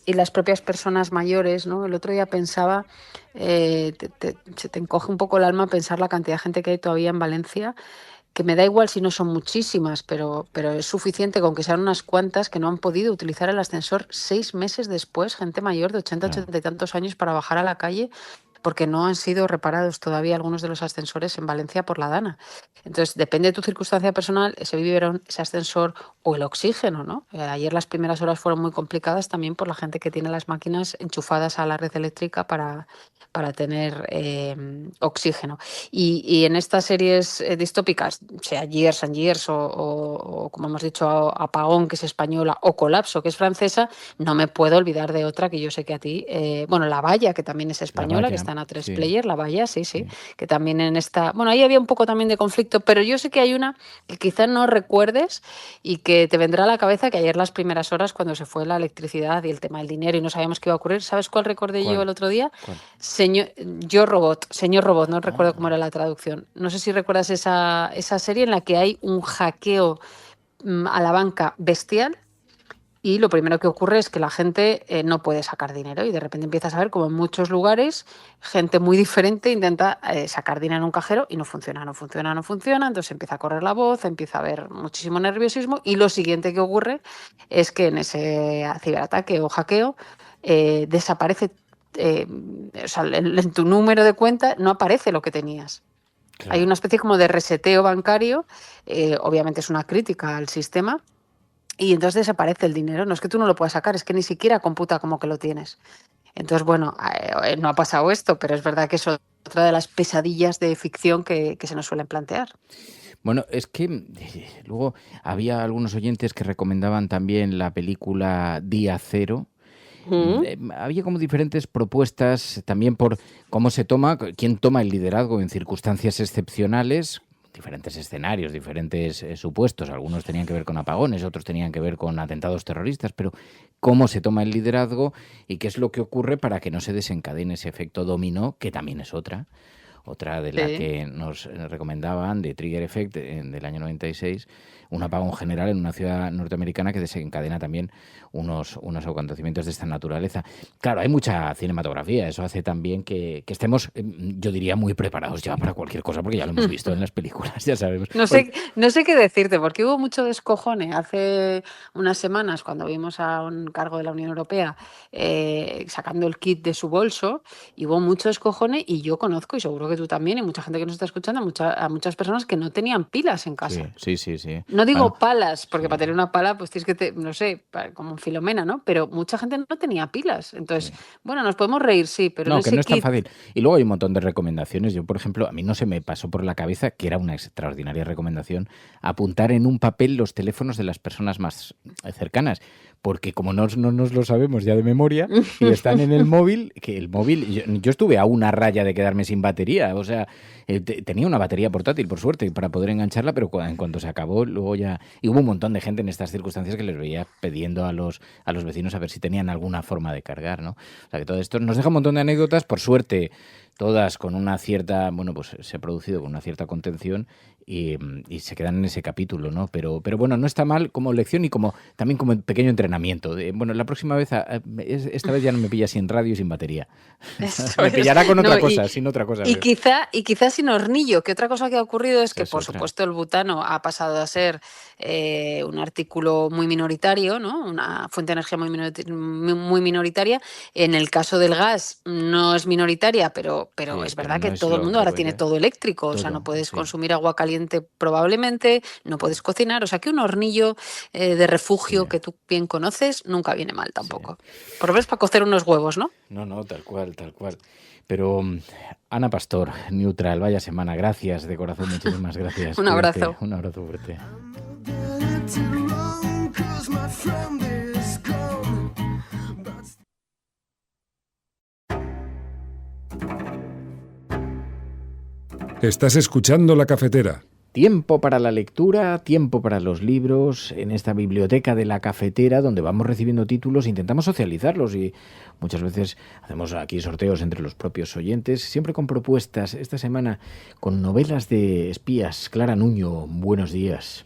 las propias personas mayores, ¿no? El otro día pensaba, se te encoge un poco el alma pensar la cantidad de gente que hay todavía en Valencia, que me da igual si no son muchísimas, pero es suficiente con que sean unas cuantas que no han podido utilizar el ascensor 6 meses después, gente mayor de 80 y tantos años, para bajar a la calle, porque no han sido reparados todavía algunos de los ascensores en Valencia por la DANA. Entonces, depende de tu circunstancia personal, ese biberón, ese ascensor o el oxígeno, ¿no? Ayer las primeras horas fueron muy complicadas también por la gente que tiene las máquinas enchufadas a la red eléctrica para tener oxígeno. Y en estas series distópicas, sea Years and Years o como hemos dicho, Apagón, que es española, o Colapso, que es francesa, no me puedo olvidar de otra que yo sé que a ti, La Valla, que también es española, que está en A3 Player, La Valla, sí, que también en esta... Bueno, ahí había un poco también de conflicto, pero yo sé que hay una que quizás no recuerdes y que te vendrá a la cabeza, que ayer las primeras horas, cuando se fue la electricidad y el tema del dinero y no sabíamos qué iba a ocurrir, ¿sabes cuál recordé yo el otro día? Señor Robot, no recuerdo cómo era la traducción. No sé si recuerdas esa serie en la que hay un hackeo a la banca bestial, y lo primero que ocurre es que la gente no puede sacar dinero, y de repente empiezas a ver como en muchos lugares gente muy diferente intenta sacar dinero en un cajero y no funciona. Entonces empieza a correr la voz, empieza a haber muchísimo nerviosismo, y lo siguiente que ocurre es que en ese ciberataque o hackeo desaparece, en tu número de cuenta no aparece lo que tenías. Claro. Hay una especie como de reseteo bancario, obviamente es una crítica al sistema, y entonces desaparece el dinero. No es que tú no lo puedas sacar, es que ni siquiera computa como que lo tienes. Entonces, bueno, no ha pasado esto, pero es verdad que es otra de las pesadillas de ficción que se nos suelen plantear. Bueno, es que luego había algunos oyentes que recomendaban también la película Día Cero. Había como diferentes propuestas también por cómo se toma, quién toma el liderazgo en circunstancias excepcionales, diferentes escenarios, diferentes supuestos. Algunos tenían que ver con apagones, otros tenían que ver con atentados terroristas, pero cómo se toma el liderazgo y qué es lo que ocurre para que no se desencadene ese efecto dominó, que también es otra de la que nos recomendaban, de Trigger Effect, del año 96, un apagón general en una ciudad norteamericana que desencadena también unos acontecimientos de esta naturaleza. Claro, hay mucha cinematografía, eso hace también que estemos, yo diría, muy preparados ya para cualquier cosa, porque ya lo hemos visto en las películas, ya sabemos. No sé qué decirte, porque hubo mucho descojone hace unas semanas cuando vimos a un cargo de la Unión Europea sacando el kit de su bolso, y hubo mucho descojone, y yo conozco, y seguro que tú también, y mucha gente que nos está escuchando, a muchas personas que no tenían pilas en casa. Sí. No digo palas, porque para tener una pala pues tienes que, no sé, como Filomena, ¿no? Pero mucha gente no tenía pilas. Entonces, bueno, nos podemos reír, sí, pero no, que no es tan fácil. Y luego hay un montón de recomendaciones. Yo, por ejemplo, a mí no se me pasó por la cabeza, que era una extraordinaria recomendación, apuntar en un papel los teléfonos de las personas más cercanas. Porque como no nos lo sabemos ya de memoria y están en el móvil, que el móvil, yo estuve a una raya de quedarme sin batería, o sea, tenía una batería portátil, por suerte, para poder engancharla, pero en cuanto se acabó, luego ya... Y hubo un montón de gente en estas circunstancias que les veía pidiendo a los vecinos a ver si tenían alguna forma de cargar, ¿no? O sea, que todo esto nos deja un montón de anécdotas, por suerte, todas con una cierta, bueno, pues se ha producido con una cierta contención, y se quedan en ese capítulo, ¿no? Pero bueno, no está mal como lección y también como pequeño entrenamiento. Bueno, la próxima vez, esta vez ya no me pilla sin radio y sin batería. Me pillará con otra cosa, sin otra cosa. Y quizá sin hornillo, que otra cosa que ha ocurrido es que, por supuesto, el butano ha pasado a ser un artículo muy minoritario, ¿no? Una fuente de energía muy minoritaria. En el caso del gas no es minoritaria, pero es verdad que todo el mundo ahora tiene todo eléctrico, o sea, no puedes consumir agua caliente probablemente, no puedes cocinar, o sea que un hornillo de refugio que tú bien conoces nunca viene mal tampoco. Por lo menos para cocer unos huevos, ¿no? No, tal cual. Pero Ana Pastor, Neutral, vaya semana, gracias de corazón, muchísimas gracias. Un abrazo. Un abrazo fuerte. Estás escuchando La Cafetera. Tiempo para la lectura, tiempo para los libros, en esta biblioteca de La Cafetera, donde vamos recibiendo títulos, intentamos socializarlos y muchas veces hacemos aquí sorteos entre los propios oyentes, siempre con propuestas. Esta semana con novelas de espías. Clara Nuño, buenos días.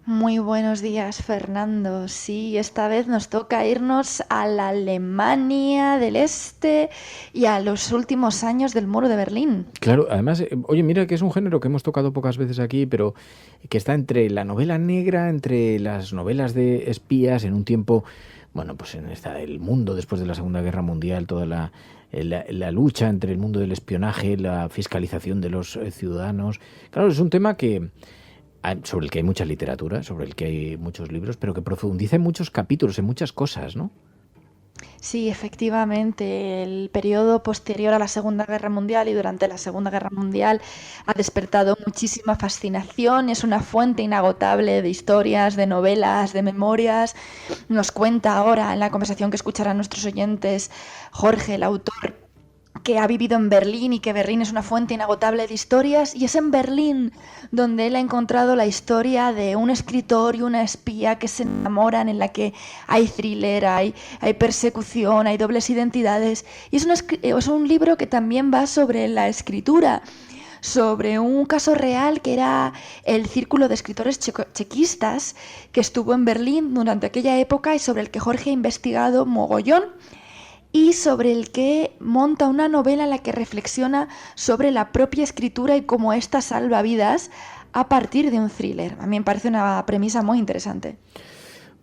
Muy buenos días, Fernando. Sí, esta vez nos toca irnos a la Alemania del Este y a los últimos años del Muro de Berlín. Claro, además, oye, mira que es un género que hemos tocado pocas veces aquí, pero que está entre la novela negra, entre las novelas de espías, en un tiempo, bueno, pues en el mundo después de la Segunda Guerra Mundial, toda la lucha entre el mundo del espionaje, la fiscalización de los ciudadanos. Claro, es un tema sobre el que hay mucha literatura, sobre el que hay muchos libros, pero que profundiza en muchos capítulos, en muchas cosas, ¿no? Sí, efectivamente, el periodo posterior a la Segunda Guerra Mundial y durante la Segunda Guerra Mundial ha despertado muchísima fascinación, es una fuente inagotable de historias, de novelas, de memorias. Nos cuenta ahora, en la conversación que escucharán nuestros oyentes, Jorge, el autor, que ha vivido en Berlín y que Berlín es una fuente inagotable de historias, y es en Berlín donde él ha encontrado la historia de un escritor y una espía que se enamoran, en la que hay thriller, hay persecución, hay dobles identidades, y es un libro que también va sobre la escritura, sobre un caso real que era el Círculo de Escritores Chequistas que estuvo en Berlín durante aquella época y sobre el que Jorge ha investigado mogollón, y sobre el que monta una novela en la que reflexiona sobre la propia escritura y cómo ésta salva vidas a partir de un thriller. A mí me parece una premisa muy interesante.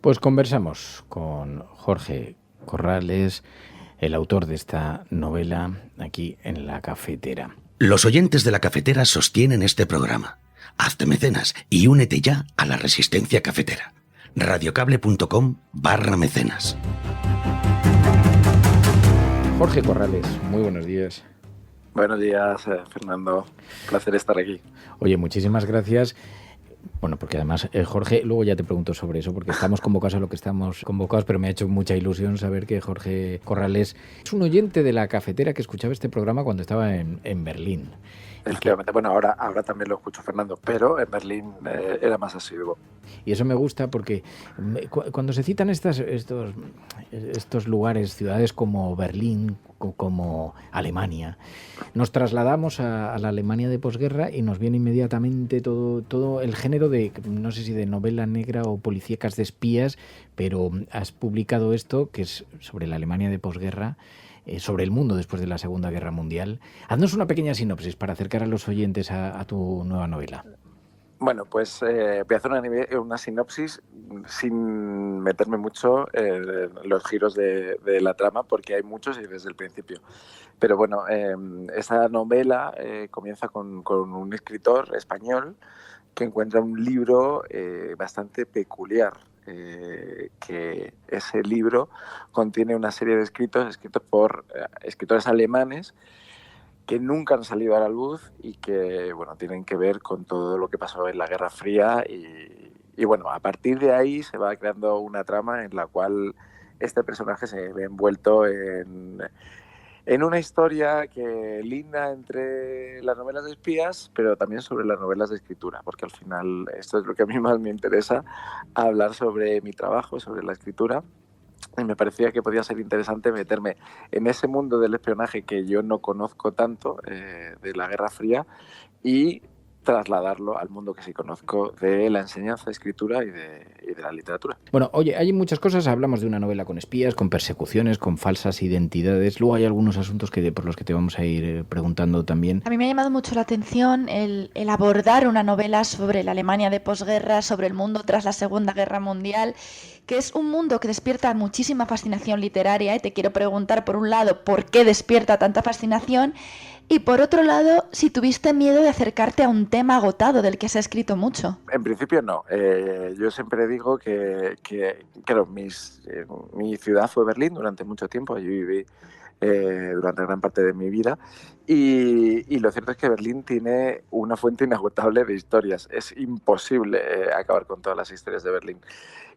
Pues conversamos con Jorge Corrales, el autor de esta novela, aquí en La Cafetera. Los oyentes de La Cafetera sostienen este programa. Hazte mecenas y únete ya a la resistencia cafetera. radiocable.com/mecenas. Jorge Corrales, muy buenos días. Buenos días, Fernando. Un placer estar aquí. Oye, muchísimas gracias. Bueno, porque además, Jorge, luego ya te pregunto sobre eso, porque estamos convocados a lo que estamos convocados, pero me ha hecho mucha ilusión saber que Jorge Corrales es un oyente de La Cafetera que escuchaba este programa cuando estaba en Berlín. Efectivamente, bueno, ahora también lo escucho, Fernando, pero en Berlín era más asiduo. Y eso me gusta porque cuando se citan estos lugares, ciudades como Berlín, como Alemania, nos trasladamos a la Alemania de posguerra y nos viene inmediatamente todo el género de, no sé si de novela negra o policíacas de espías, pero has publicado esto que es sobre la Alemania de posguerra, sobre el mundo después de la Segunda Guerra Mundial. Haznos una pequeña sinopsis para acercar a los oyentes a tu nueva novela. Bueno, pues voy a hacer una sinopsis sin meterme mucho en los giros de la trama, porque hay muchos y desde el principio. Pero bueno, esta novela comienza con un escritor español que encuentra un libro bastante peculiar. Que ese libro contiene una serie de escritos por escritores alemanes que nunca han salido a la luz y que bueno, tienen que ver con todo lo que pasó en la Guerra Fría y bueno, a partir de ahí se va creando una trama en la cual este personaje se ve envuelto en una historia que linda entre las novelas de espías, pero también sobre las novelas de escritura, porque al final esto es lo que a mí más me interesa, hablar sobre mi trabajo, sobre la escritura, y me parecía que podía ser interesante meterme en ese mundo del espionaje que yo no conozco tanto, de la Guerra Fría, y trasladarlo al mundo que sí conozco de la enseñanza, escritura y de la literatura. Bueno, oye, hay muchas cosas. Hablamos de una novela con espías, con persecuciones, con falsas identidades. Luego hay algunos asuntos por los que te vamos a ir preguntando también. A mí me ha llamado mucho la atención el abordar una novela sobre la Alemania de posguerra, sobre el mundo tras la Segunda Guerra Mundial, que es un mundo que despierta muchísima fascinación literaria. Y te quiero preguntar, por un lado, ¿por qué despierta tanta fascinación? Y por otro lado, si tuviste miedo de acercarte a un tema agotado del que se ha escrito mucho. En principio no. Yo siempre digo que claro, mi ciudad fue Berlín durante mucho tiempo. Allí viví durante gran parte de mi vida. Y lo cierto es que Berlín tiene una fuente inagotable de historias. Es imposible acabar con todas las historias de Berlín.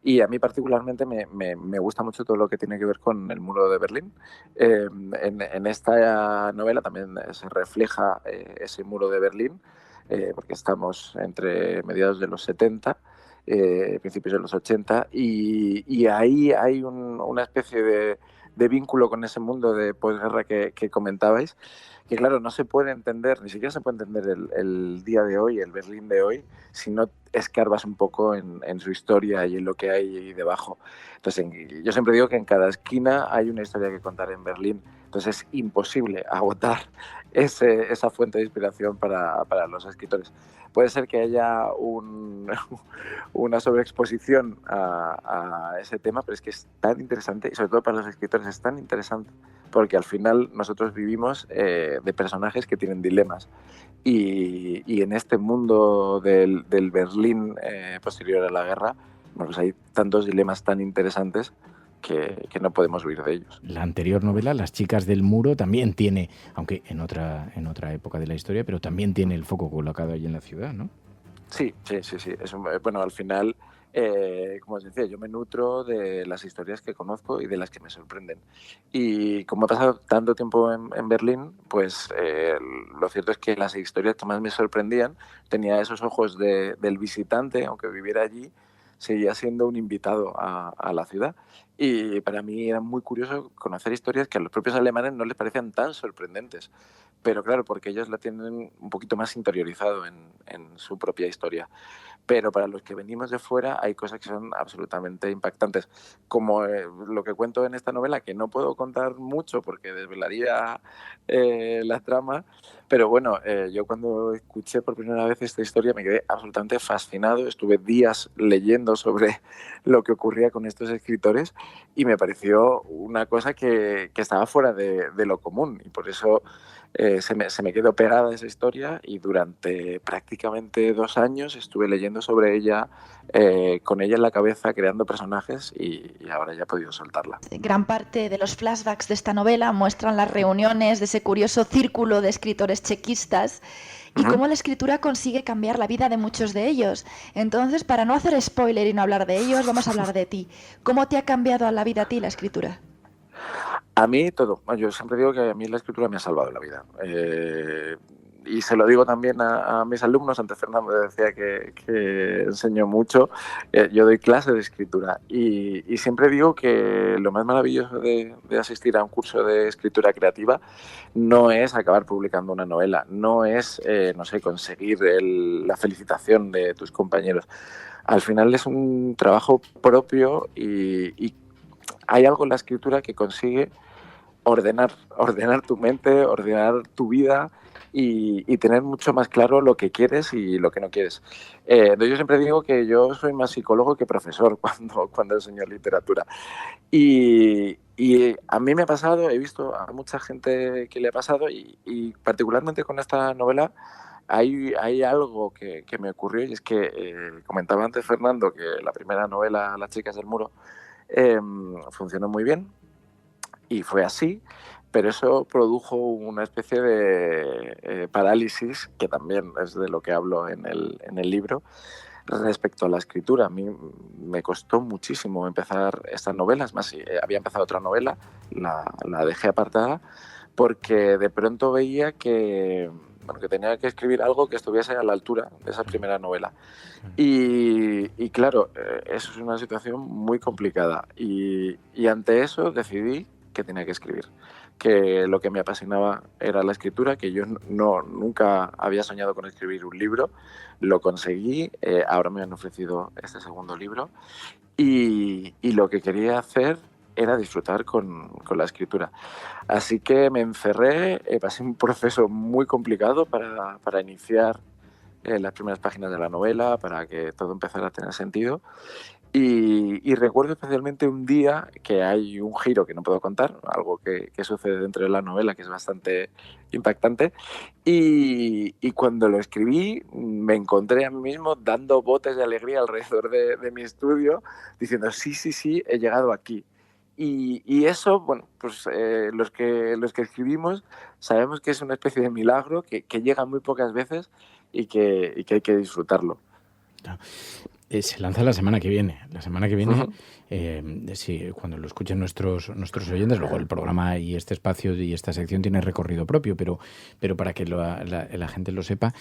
Y a mí particularmente me gusta mucho todo lo que tiene que ver con el muro de Berlín. En esta novela también se refleja ese muro de Berlín, porque estamos entre mediados de los 70, principios de los 80, y ahí hay una especie de vínculo con ese mundo de posguerra que comentabais, que claro, no se puede entender, ni siquiera se puede entender el día de hoy, el Berlín de hoy, si no escarbas un poco en su historia y en lo que hay ahí debajo. Entonces, yo siempre digo que en cada esquina hay una historia que contar en Berlín. Entonces es imposible agotar esa fuente de inspiración para los escritores. Puede ser que haya una sobreexposición a ese tema, pero es que es tan interesante, y sobre todo para los escritores es tan interesante, porque al final nosotros vivimos de personajes que tienen dilemas. Y en este mundo del Berlín posterior a la guerra, bueno, pues hay tantos dilemas tan interesantes que no podemos huir de ellos. La anterior novela, Las chicas del muro, también tiene, aunque en otra época de la historia, pero también tiene el foco colocado ahí en la ciudad, ¿no? Sí. Bueno, al final, como os decía, yo me nutro de las historias que conozco y de las que me sorprenden. Y como he pasado tanto tiempo en Berlín, pues lo cierto es que las historias que más me sorprendían, tenía esos ojos del visitante, aunque viviera allí, seguía siendo un invitado a la ciudad. Y para mí era muy curioso conocer historias que a los propios alemanes no les parecían tan sorprendentes. Pero claro, porque ellos la tienen un poquito más interiorizado en su propia historia. Pero para los que venimos de fuera hay cosas que son absolutamente impactantes. Como lo que cuento en esta novela, que no puedo contar mucho porque desvelaría la trama. Pero bueno, yo cuando escuché por primera vez esta historia me quedé absolutamente fascinado. Estuve días leyendo sobre lo que ocurría con estos escritores y me pareció una cosa que estaba fuera de lo común. Y por eso se me quedó pegada esa historia y durante prácticamente 2 años estuve leyendo sobre ella, con ella en la cabeza, creando personajes y ahora ya he podido soltarla. Gran parte de los flashbacks de esta novela muestran las reuniones de ese curioso círculo de escritores chequistas y cómo la escritura consigue cambiar la vida de muchos de ellos. Entonces, para no hacer spoiler y no hablar de ellos, vamos a hablar de ti. ¿Cómo te ha cambiado la vida a ti la escritura? A mí todo. Yo siempre digo que a mí la escritura me ha salvado la vida. Y se lo digo también a mis alumnos. Antes Fernando decía que enseño mucho. Yo doy clase de escritura y siempre digo que lo más maravilloso de asistir a un curso de escritura creativa no es acabar publicando una novela, no es, conseguir la felicitación de tus compañeros. Al final es un trabajo propio y hay algo en la escritura que consigue ordenar tu mente, ordenar tu vida y tener mucho más claro lo que quieres y lo que no quieres. Yo siempre digo que yo soy más psicólogo que profesor cuando enseño literatura. Y a mí me ha pasado, he visto a mucha gente que le ha pasado y particularmente con esta novela hay algo que me ocurrió y es que comentaba antes Fernando que la primera novela, Las chicas del muro, funcionó muy bien y fue así, pero eso produjo una especie de parálisis, que también es de lo que hablo en el libro, respecto a la escritura. A mí me costó muchísimo empezar esta novela, es más, había empezado otra novela, la dejé apartada, porque de pronto veía que tenía que escribir algo que estuviese a la altura de esa primera novela. Y claro, eso es una situación muy complicada. Y ante eso decidí que tenía que escribir, que lo que me apasionaba era la escritura, que yo nunca había soñado con escribir un libro, lo conseguí, ahora me han ofrecido este segundo libro y lo que quería hacer era disfrutar con la escritura. Así que me encerré, pasé un proceso muy complicado para iniciar las primeras páginas de la novela, para que todo empezara a tener sentido. Y recuerdo especialmente un día que hay un giro que no puedo contar, algo que sucede dentro de la novela que es bastante impactante, y cuando lo escribí me encontré a mí mismo dando botes de alegría alrededor de mi estudio, diciendo sí, he llegado aquí. Y eso, bueno, pues los que escribimos sabemos que es una especie de milagro que llega muy pocas veces y que hay que disfrutarlo. Se lanza la semana que viene. La semana que viene, sí, cuando lo escuchen nuestros oyentes, luego el programa y este espacio y esta sección tiene recorrido propio, pero para que la gente lo sepa.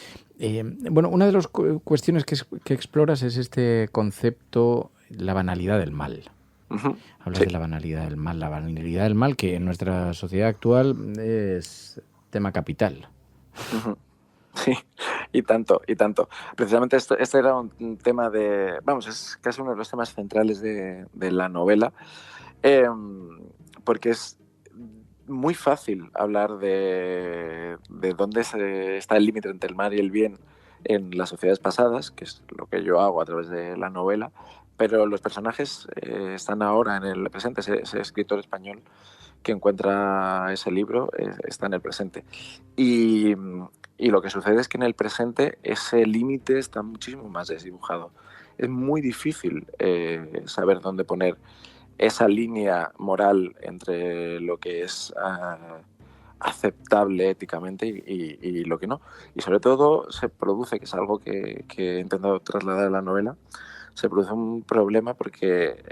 Bueno, una de las cuestiones que exploras es este concepto, la banalidad del mal. Hablas de la banalidad del mal que en nuestra sociedad actual es tema capital. Sí, y tanto. Precisamente este era un tema es casi uno de los temas centrales de la novela, porque es muy fácil hablar de dónde está el límite entre el mal y el bien en las sociedades pasadas, que es lo que yo hago a través de la novela, pero los personajes están ahora en el presente. Ese escritor español que encuentra ese libro está en el presente. Y lo que sucede es que en el presente ese límite está muchísimo más desdibujado. Es muy difícil saber dónde poner esa línea moral entre lo que es aceptable éticamente y lo que no. Y sobre todo se produce, que es algo que he intentado trasladar a la novela, se produce un problema porque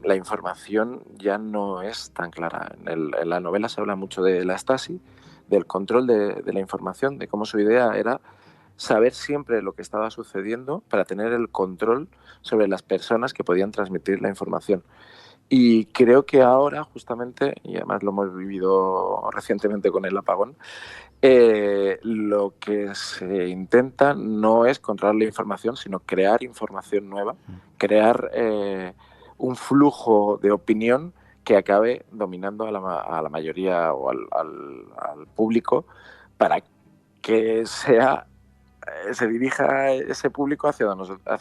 la información ya no es tan clara. En la novela se habla mucho de la Stasi, del control de la información, de cómo su idea era saber siempre lo que estaba sucediendo para tener el control sobre las personas que podían transmitir la información. Y creo que ahora, justamente, y además lo hemos vivido recientemente con el apagón, lo que se intenta no es controlar la información, sino crear información nueva, crear un flujo de opinión que acabe dominando a la mayoría o al público, para que se dirija ese público hacia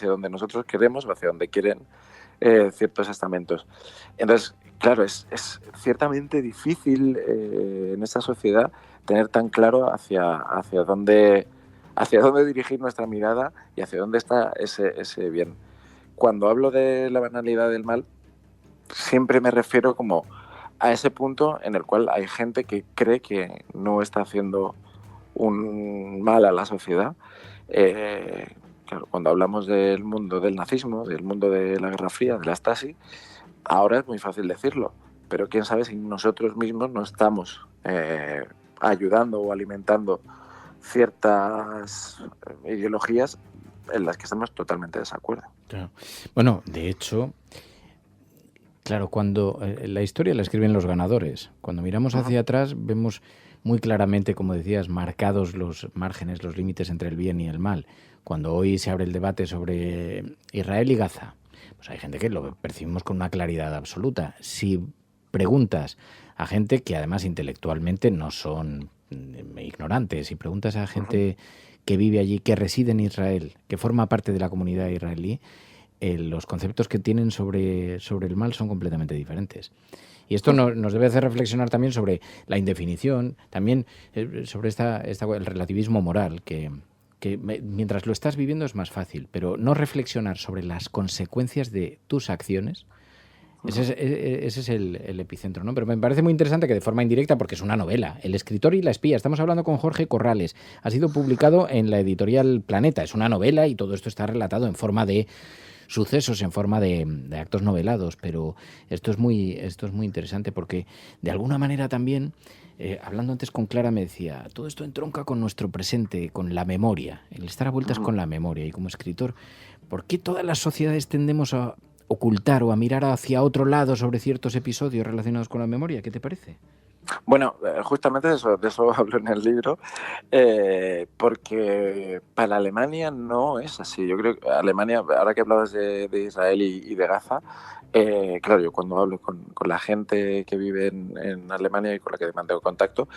donde nosotros queremos o hacia donde quieren ciertos estamentos. Entonces, claro, es ciertamente difícil en esta sociedad tener tan claro hacia dónde dirigir nuestra mirada y hacia dónde está ese bien. Cuando hablo de la banalidad del mal, siempre me refiero como a ese punto en el cual hay gente que cree que no está haciendo un mal a la sociedad. Claro, cuando hablamos del mundo del nazismo, del mundo de la Guerra Fría, de la Stasi, ahora es muy fácil decirlo, pero quién sabe si nosotros mismos no estamos ayudando o alimentando ciertas ideologías en las que estamos totalmente de desacuerdo. Claro. Bueno, de hecho, claro, cuando la historia la escriben los ganadores, cuando miramos hacia atrás vemos muy claramente, como decías, marcados los márgenes, los límites entre el bien y el mal. Cuando hoy se abre el debate sobre Israel y Gaza, pues hay gente que lo percibimos con una claridad absoluta. Si preguntas a gente que además intelectualmente no son ignorantes, si preguntas a gente que vive allí, que reside en Israel, que forma parte de la comunidad israelí, los conceptos que tienen sobre el mal son completamente diferentes. Y esto nos debe hacer reflexionar también sobre la indefinición, también sobre el relativismo moral, que mientras lo estás viviendo es más fácil, pero no reflexionar sobre las consecuencias de tus acciones, ese es el epicentro, ¿no? Pero me parece muy interesante que de forma indirecta, porque es una novela, El escritor y la espía, estamos hablando con Jorge Corrales, ha sido publicado en la editorial Planeta, es una novela y todo esto está relatado en forma de sucesos, en forma de actos novelados, pero esto es muy interesante porque de alguna manera también, hablando antes con Clara, me decía, todo esto entronca con nuestro presente, con la memoria, el estar a vueltas con la memoria. Y como escritor, ¿por qué todas las sociedades tendemos a ocultar o a mirar hacia otro lado sobre ciertos episodios relacionados con la memoria. ¿Qué te parece? Bueno, justamente de eso hablo en el libro, porque para Alemania no es así. Yo creo que Alemania, ahora que hablabas de Israel y de Gaza, claro, yo cuando hablo con la gente que vive en Alemania y con la que mantengo contacto,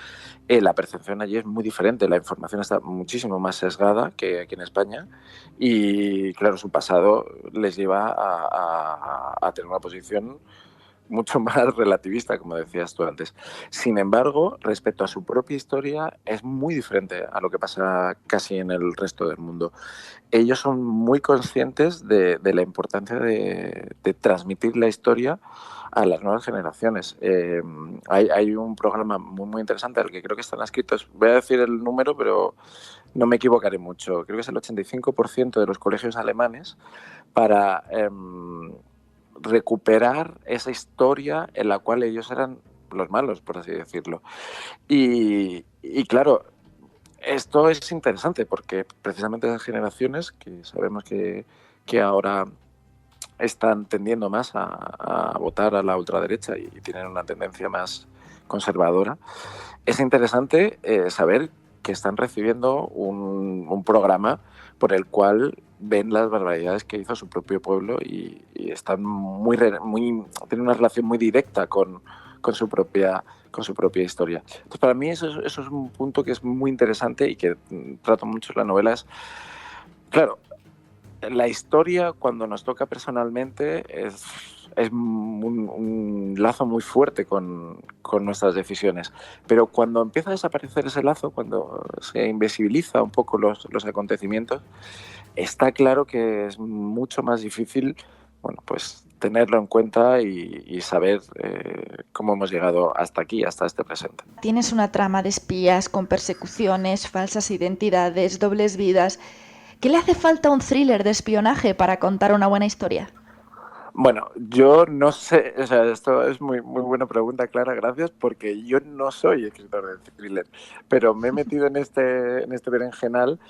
la percepción allí es muy diferente. La información está muchísimo más sesgada que aquí en España y, claro, su pasado les lleva a tener una posición mucho más relativista, como decías tú antes. Sin embargo, respecto a su propia historia, es muy diferente a lo que pasa casi en el resto del mundo. Ellos son muy conscientes de la importancia de transmitir la historia a las nuevas generaciones. Hay un programa muy interesante al que creo que están escritos, voy a decir el número, pero no me equivocaré mucho, creo que es el 85% de los colegios alemanes para recuperar esa historia en la cual ellos eran los malos, por así decirlo. Y claro, esto es interesante porque precisamente esas generaciones que sabemos que ahora están tendiendo más a votar a la ultraderecha y tienen una tendencia más conservadora, es interesante saber que están recibiendo un programa por el cual ven las barbaridades que hizo su propio pueblo y están tienen una relación muy directa con su propia historia. Entonces, para mí eso es un punto que es muy interesante y que trato mucho en la novela. Claro, la historia cuando nos toca personalmente es un lazo muy fuerte con nuestras decisiones, pero cuando empieza a desaparecer ese lazo, cuando se invisibiliza un poco los acontecimientos, está claro que es mucho más difícil, bueno, pues tenerlo en cuenta y saber cómo hemos llegado hasta aquí, hasta este presente. Tienes una trama de espías con persecuciones, falsas identidades, dobles vidas. ¿Qué le hace falta a un thriller de espionaje para contar una buena historia? Bueno, yo no sé, o sea, esto es muy buena pregunta, Clara, gracias, porque yo no soy escritor de thriller, pero me he metido en este berenjenal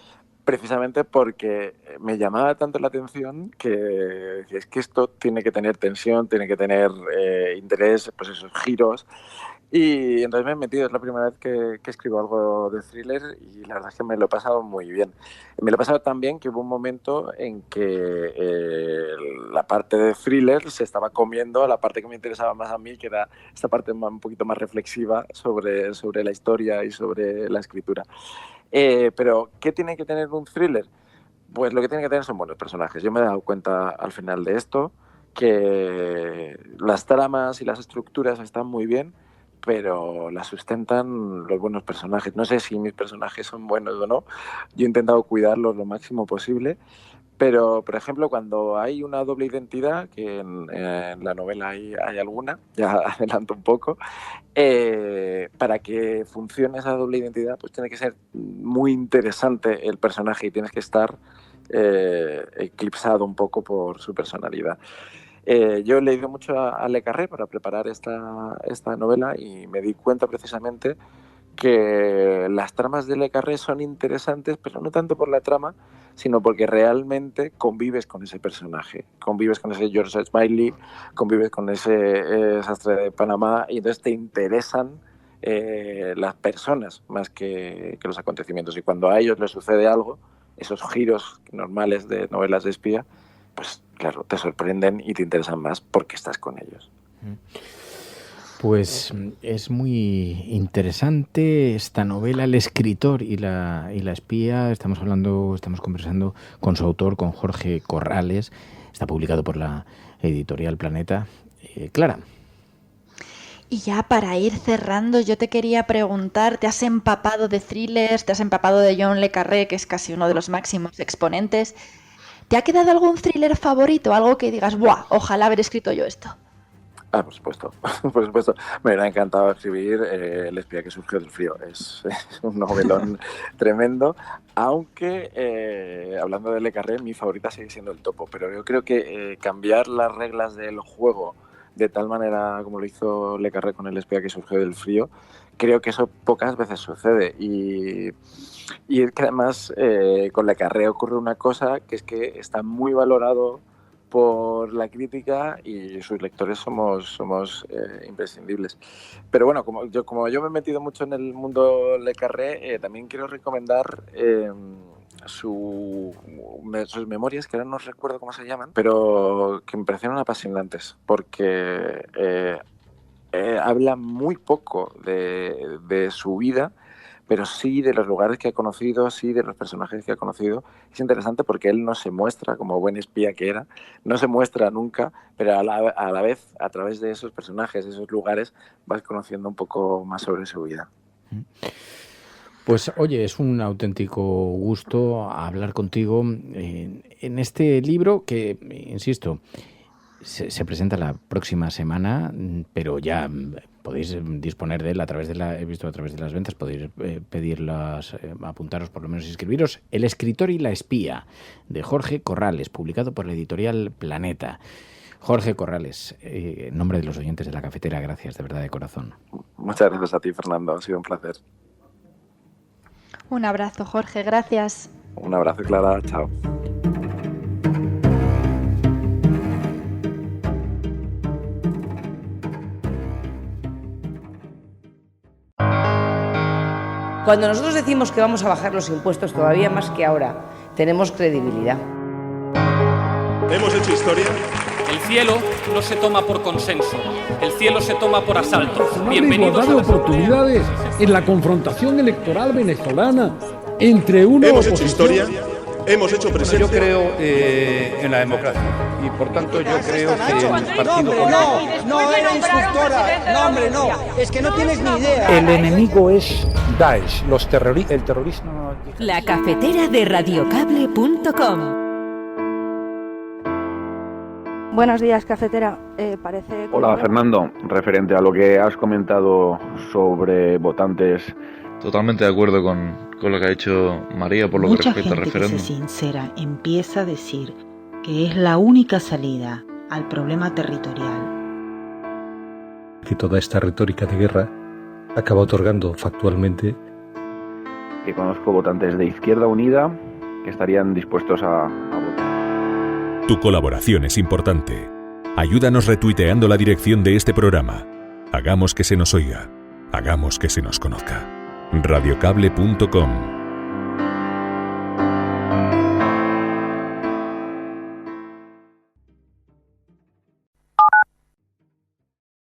precisamente porque me llamaba tanto la atención que es que esto tiene que tener tensión, tiene que tener interés, pues esos giros. Y entonces me he metido, es la primera vez que escribo algo de thriller y la verdad es que me lo he pasado muy bien. Me lo he pasado tan bien que hubo un momento en que la parte de thriller se estaba comiendo a la parte que me interesaba más a mí, que era esta parte un poquito más reflexiva sobre la historia y sobre la escritura. Pero, ¿qué tiene que tener un thriller? Pues lo que tiene que tener son buenos personajes. Yo me he dado cuenta al final de esto que las tramas y las estructuras están muy bien, pero las sustentan los buenos personajes. No sé si mis personajes son buenos o no. Yo he intentado cuidarlos lo máximo posible, pero, por ejemplo, cuando hay una doble identidad, que en la novela hay alguna, ya adelanto un poco, para que funcione esa doble identidad, pues tiene que ser muy interesante el personaje y tienes que estar eclipsado un poco por su personalidad. Yo he leído mucho a Le Carré para preparar esta novela y me di cuenta precisamente que las tramas de Le Carré son interesantes, pero no tanto por la trama, sino porque realmente convives con ese personaje, convives con ese George Smiley, convives con ese sastre de Panamá y entonces te interesan las personas más que los acontecimientos. Y cuando a ellos les sucede algo, esos giros normales de novelas de espía, pues claro, te sorprenden y te interesan más porque estás con ellos. Pues es muy interesante esta novela, El escritor y la espía. Estamos conversando con su autor, con Jorge Corrales. Está publicado por la editorial Planeta. Clara. Y ya para ir cerrando, yo te quería preguntar, ¿te has empapado de thrillers? ¿Te has empapado de John Le Carré, que es casi uno de los máximos exponentes? ¿Te ha quedado algún thriller favorito? Algo que digas, ¡buah! Ojalá haber escrito yo esto. Ah, por supuesto, por supuesto. Me hubiera encantado escribir El espía que surgió del frío. Es un novelón tremendo, aunque hablando de Le Carré, mi favorita sigue siendo El topo, pero yo creo que cambiar las reglas del juego de tal manera como lo hizo Le Carré con El espía que surgió del frío, creo que eso pocas veces sucede y es que además con Le Carré ocurre una cosa que es que está muy valorado por la crítica y sus lectores somos imprescindibles. Pero bueno, como yo me he metido mucho en el mundo Le Carré, también quiero recomendar sus memorias, que ahora no recuerdo cómo se llaman, pero que me parecieron apasionantes, porque habla muy poco de su vida, pero sí de los lugares que ha conocido, sí de los personajes que ha conocido. Es interesante porque él no se muestra, como buen espía que era, no se muestra nunca, pero a la vez, a través de esos personajes, de esos lugares, vas conociendo un poco más sobre su vida. Pues oye, es un auténtico gusto hablar contigo en este libro que, insisto, se presenta la próxima semana, pero ya podéis disponer de él a través de he visto a través de las ventas, podéis pedirlas, apuntaros, por lo menos inscribiros. El escritor y la espía, de Jorge Corrales, publicado por la editorial Planeta. Jorge Corrales, en nombre de los oyentes de La Cafetera, gracias de verdad de corazón. Muchas gracias a ti, Fernando, ha sido un placer. Un abrazo, Jorge, gracias. Un abrazo, Clara, chao. Cuando nosotros decimos que vamos a bajar los impuestos todavía más que ahora, tenemos credibilidad. ¿Hemos hecho historia? El cielo no se toma por consenso, el cielo se toma por asalto. Bienvenidos a las oportunidades en la confrontación electoral venezolana entre uno ¿Hemos hecho historia? ¿Hemos hecho presente? Yo creo en la democracia y por tanto yo creo que el partido... No, era instructora. No, hombre, no. Es que no tienes ni idea. El enemigo es Daesh, el terrorismo... La cafetera de radiocable.com. Buenos días, cafetera. Parece que... Hola, Fernando. Referente a lo que has comentado sobre votantes... Totalmente de acuerdo con lo que ha dicho María por lo que respecta al referéndum. Mucha gente que se sincera empieza a decir que es la única salida al problema territorial. Que toda esta retórica de guerra acaba otorgando factualmente... Que conozco votantes de Izquierda Unida que estarían dispuestos a votar. Tu colaboración es importante. Ayúdanos retuiteando la dirección de este programa. Hagamos que se nos oiga. Hagamos que se nos conozca. radiocable.com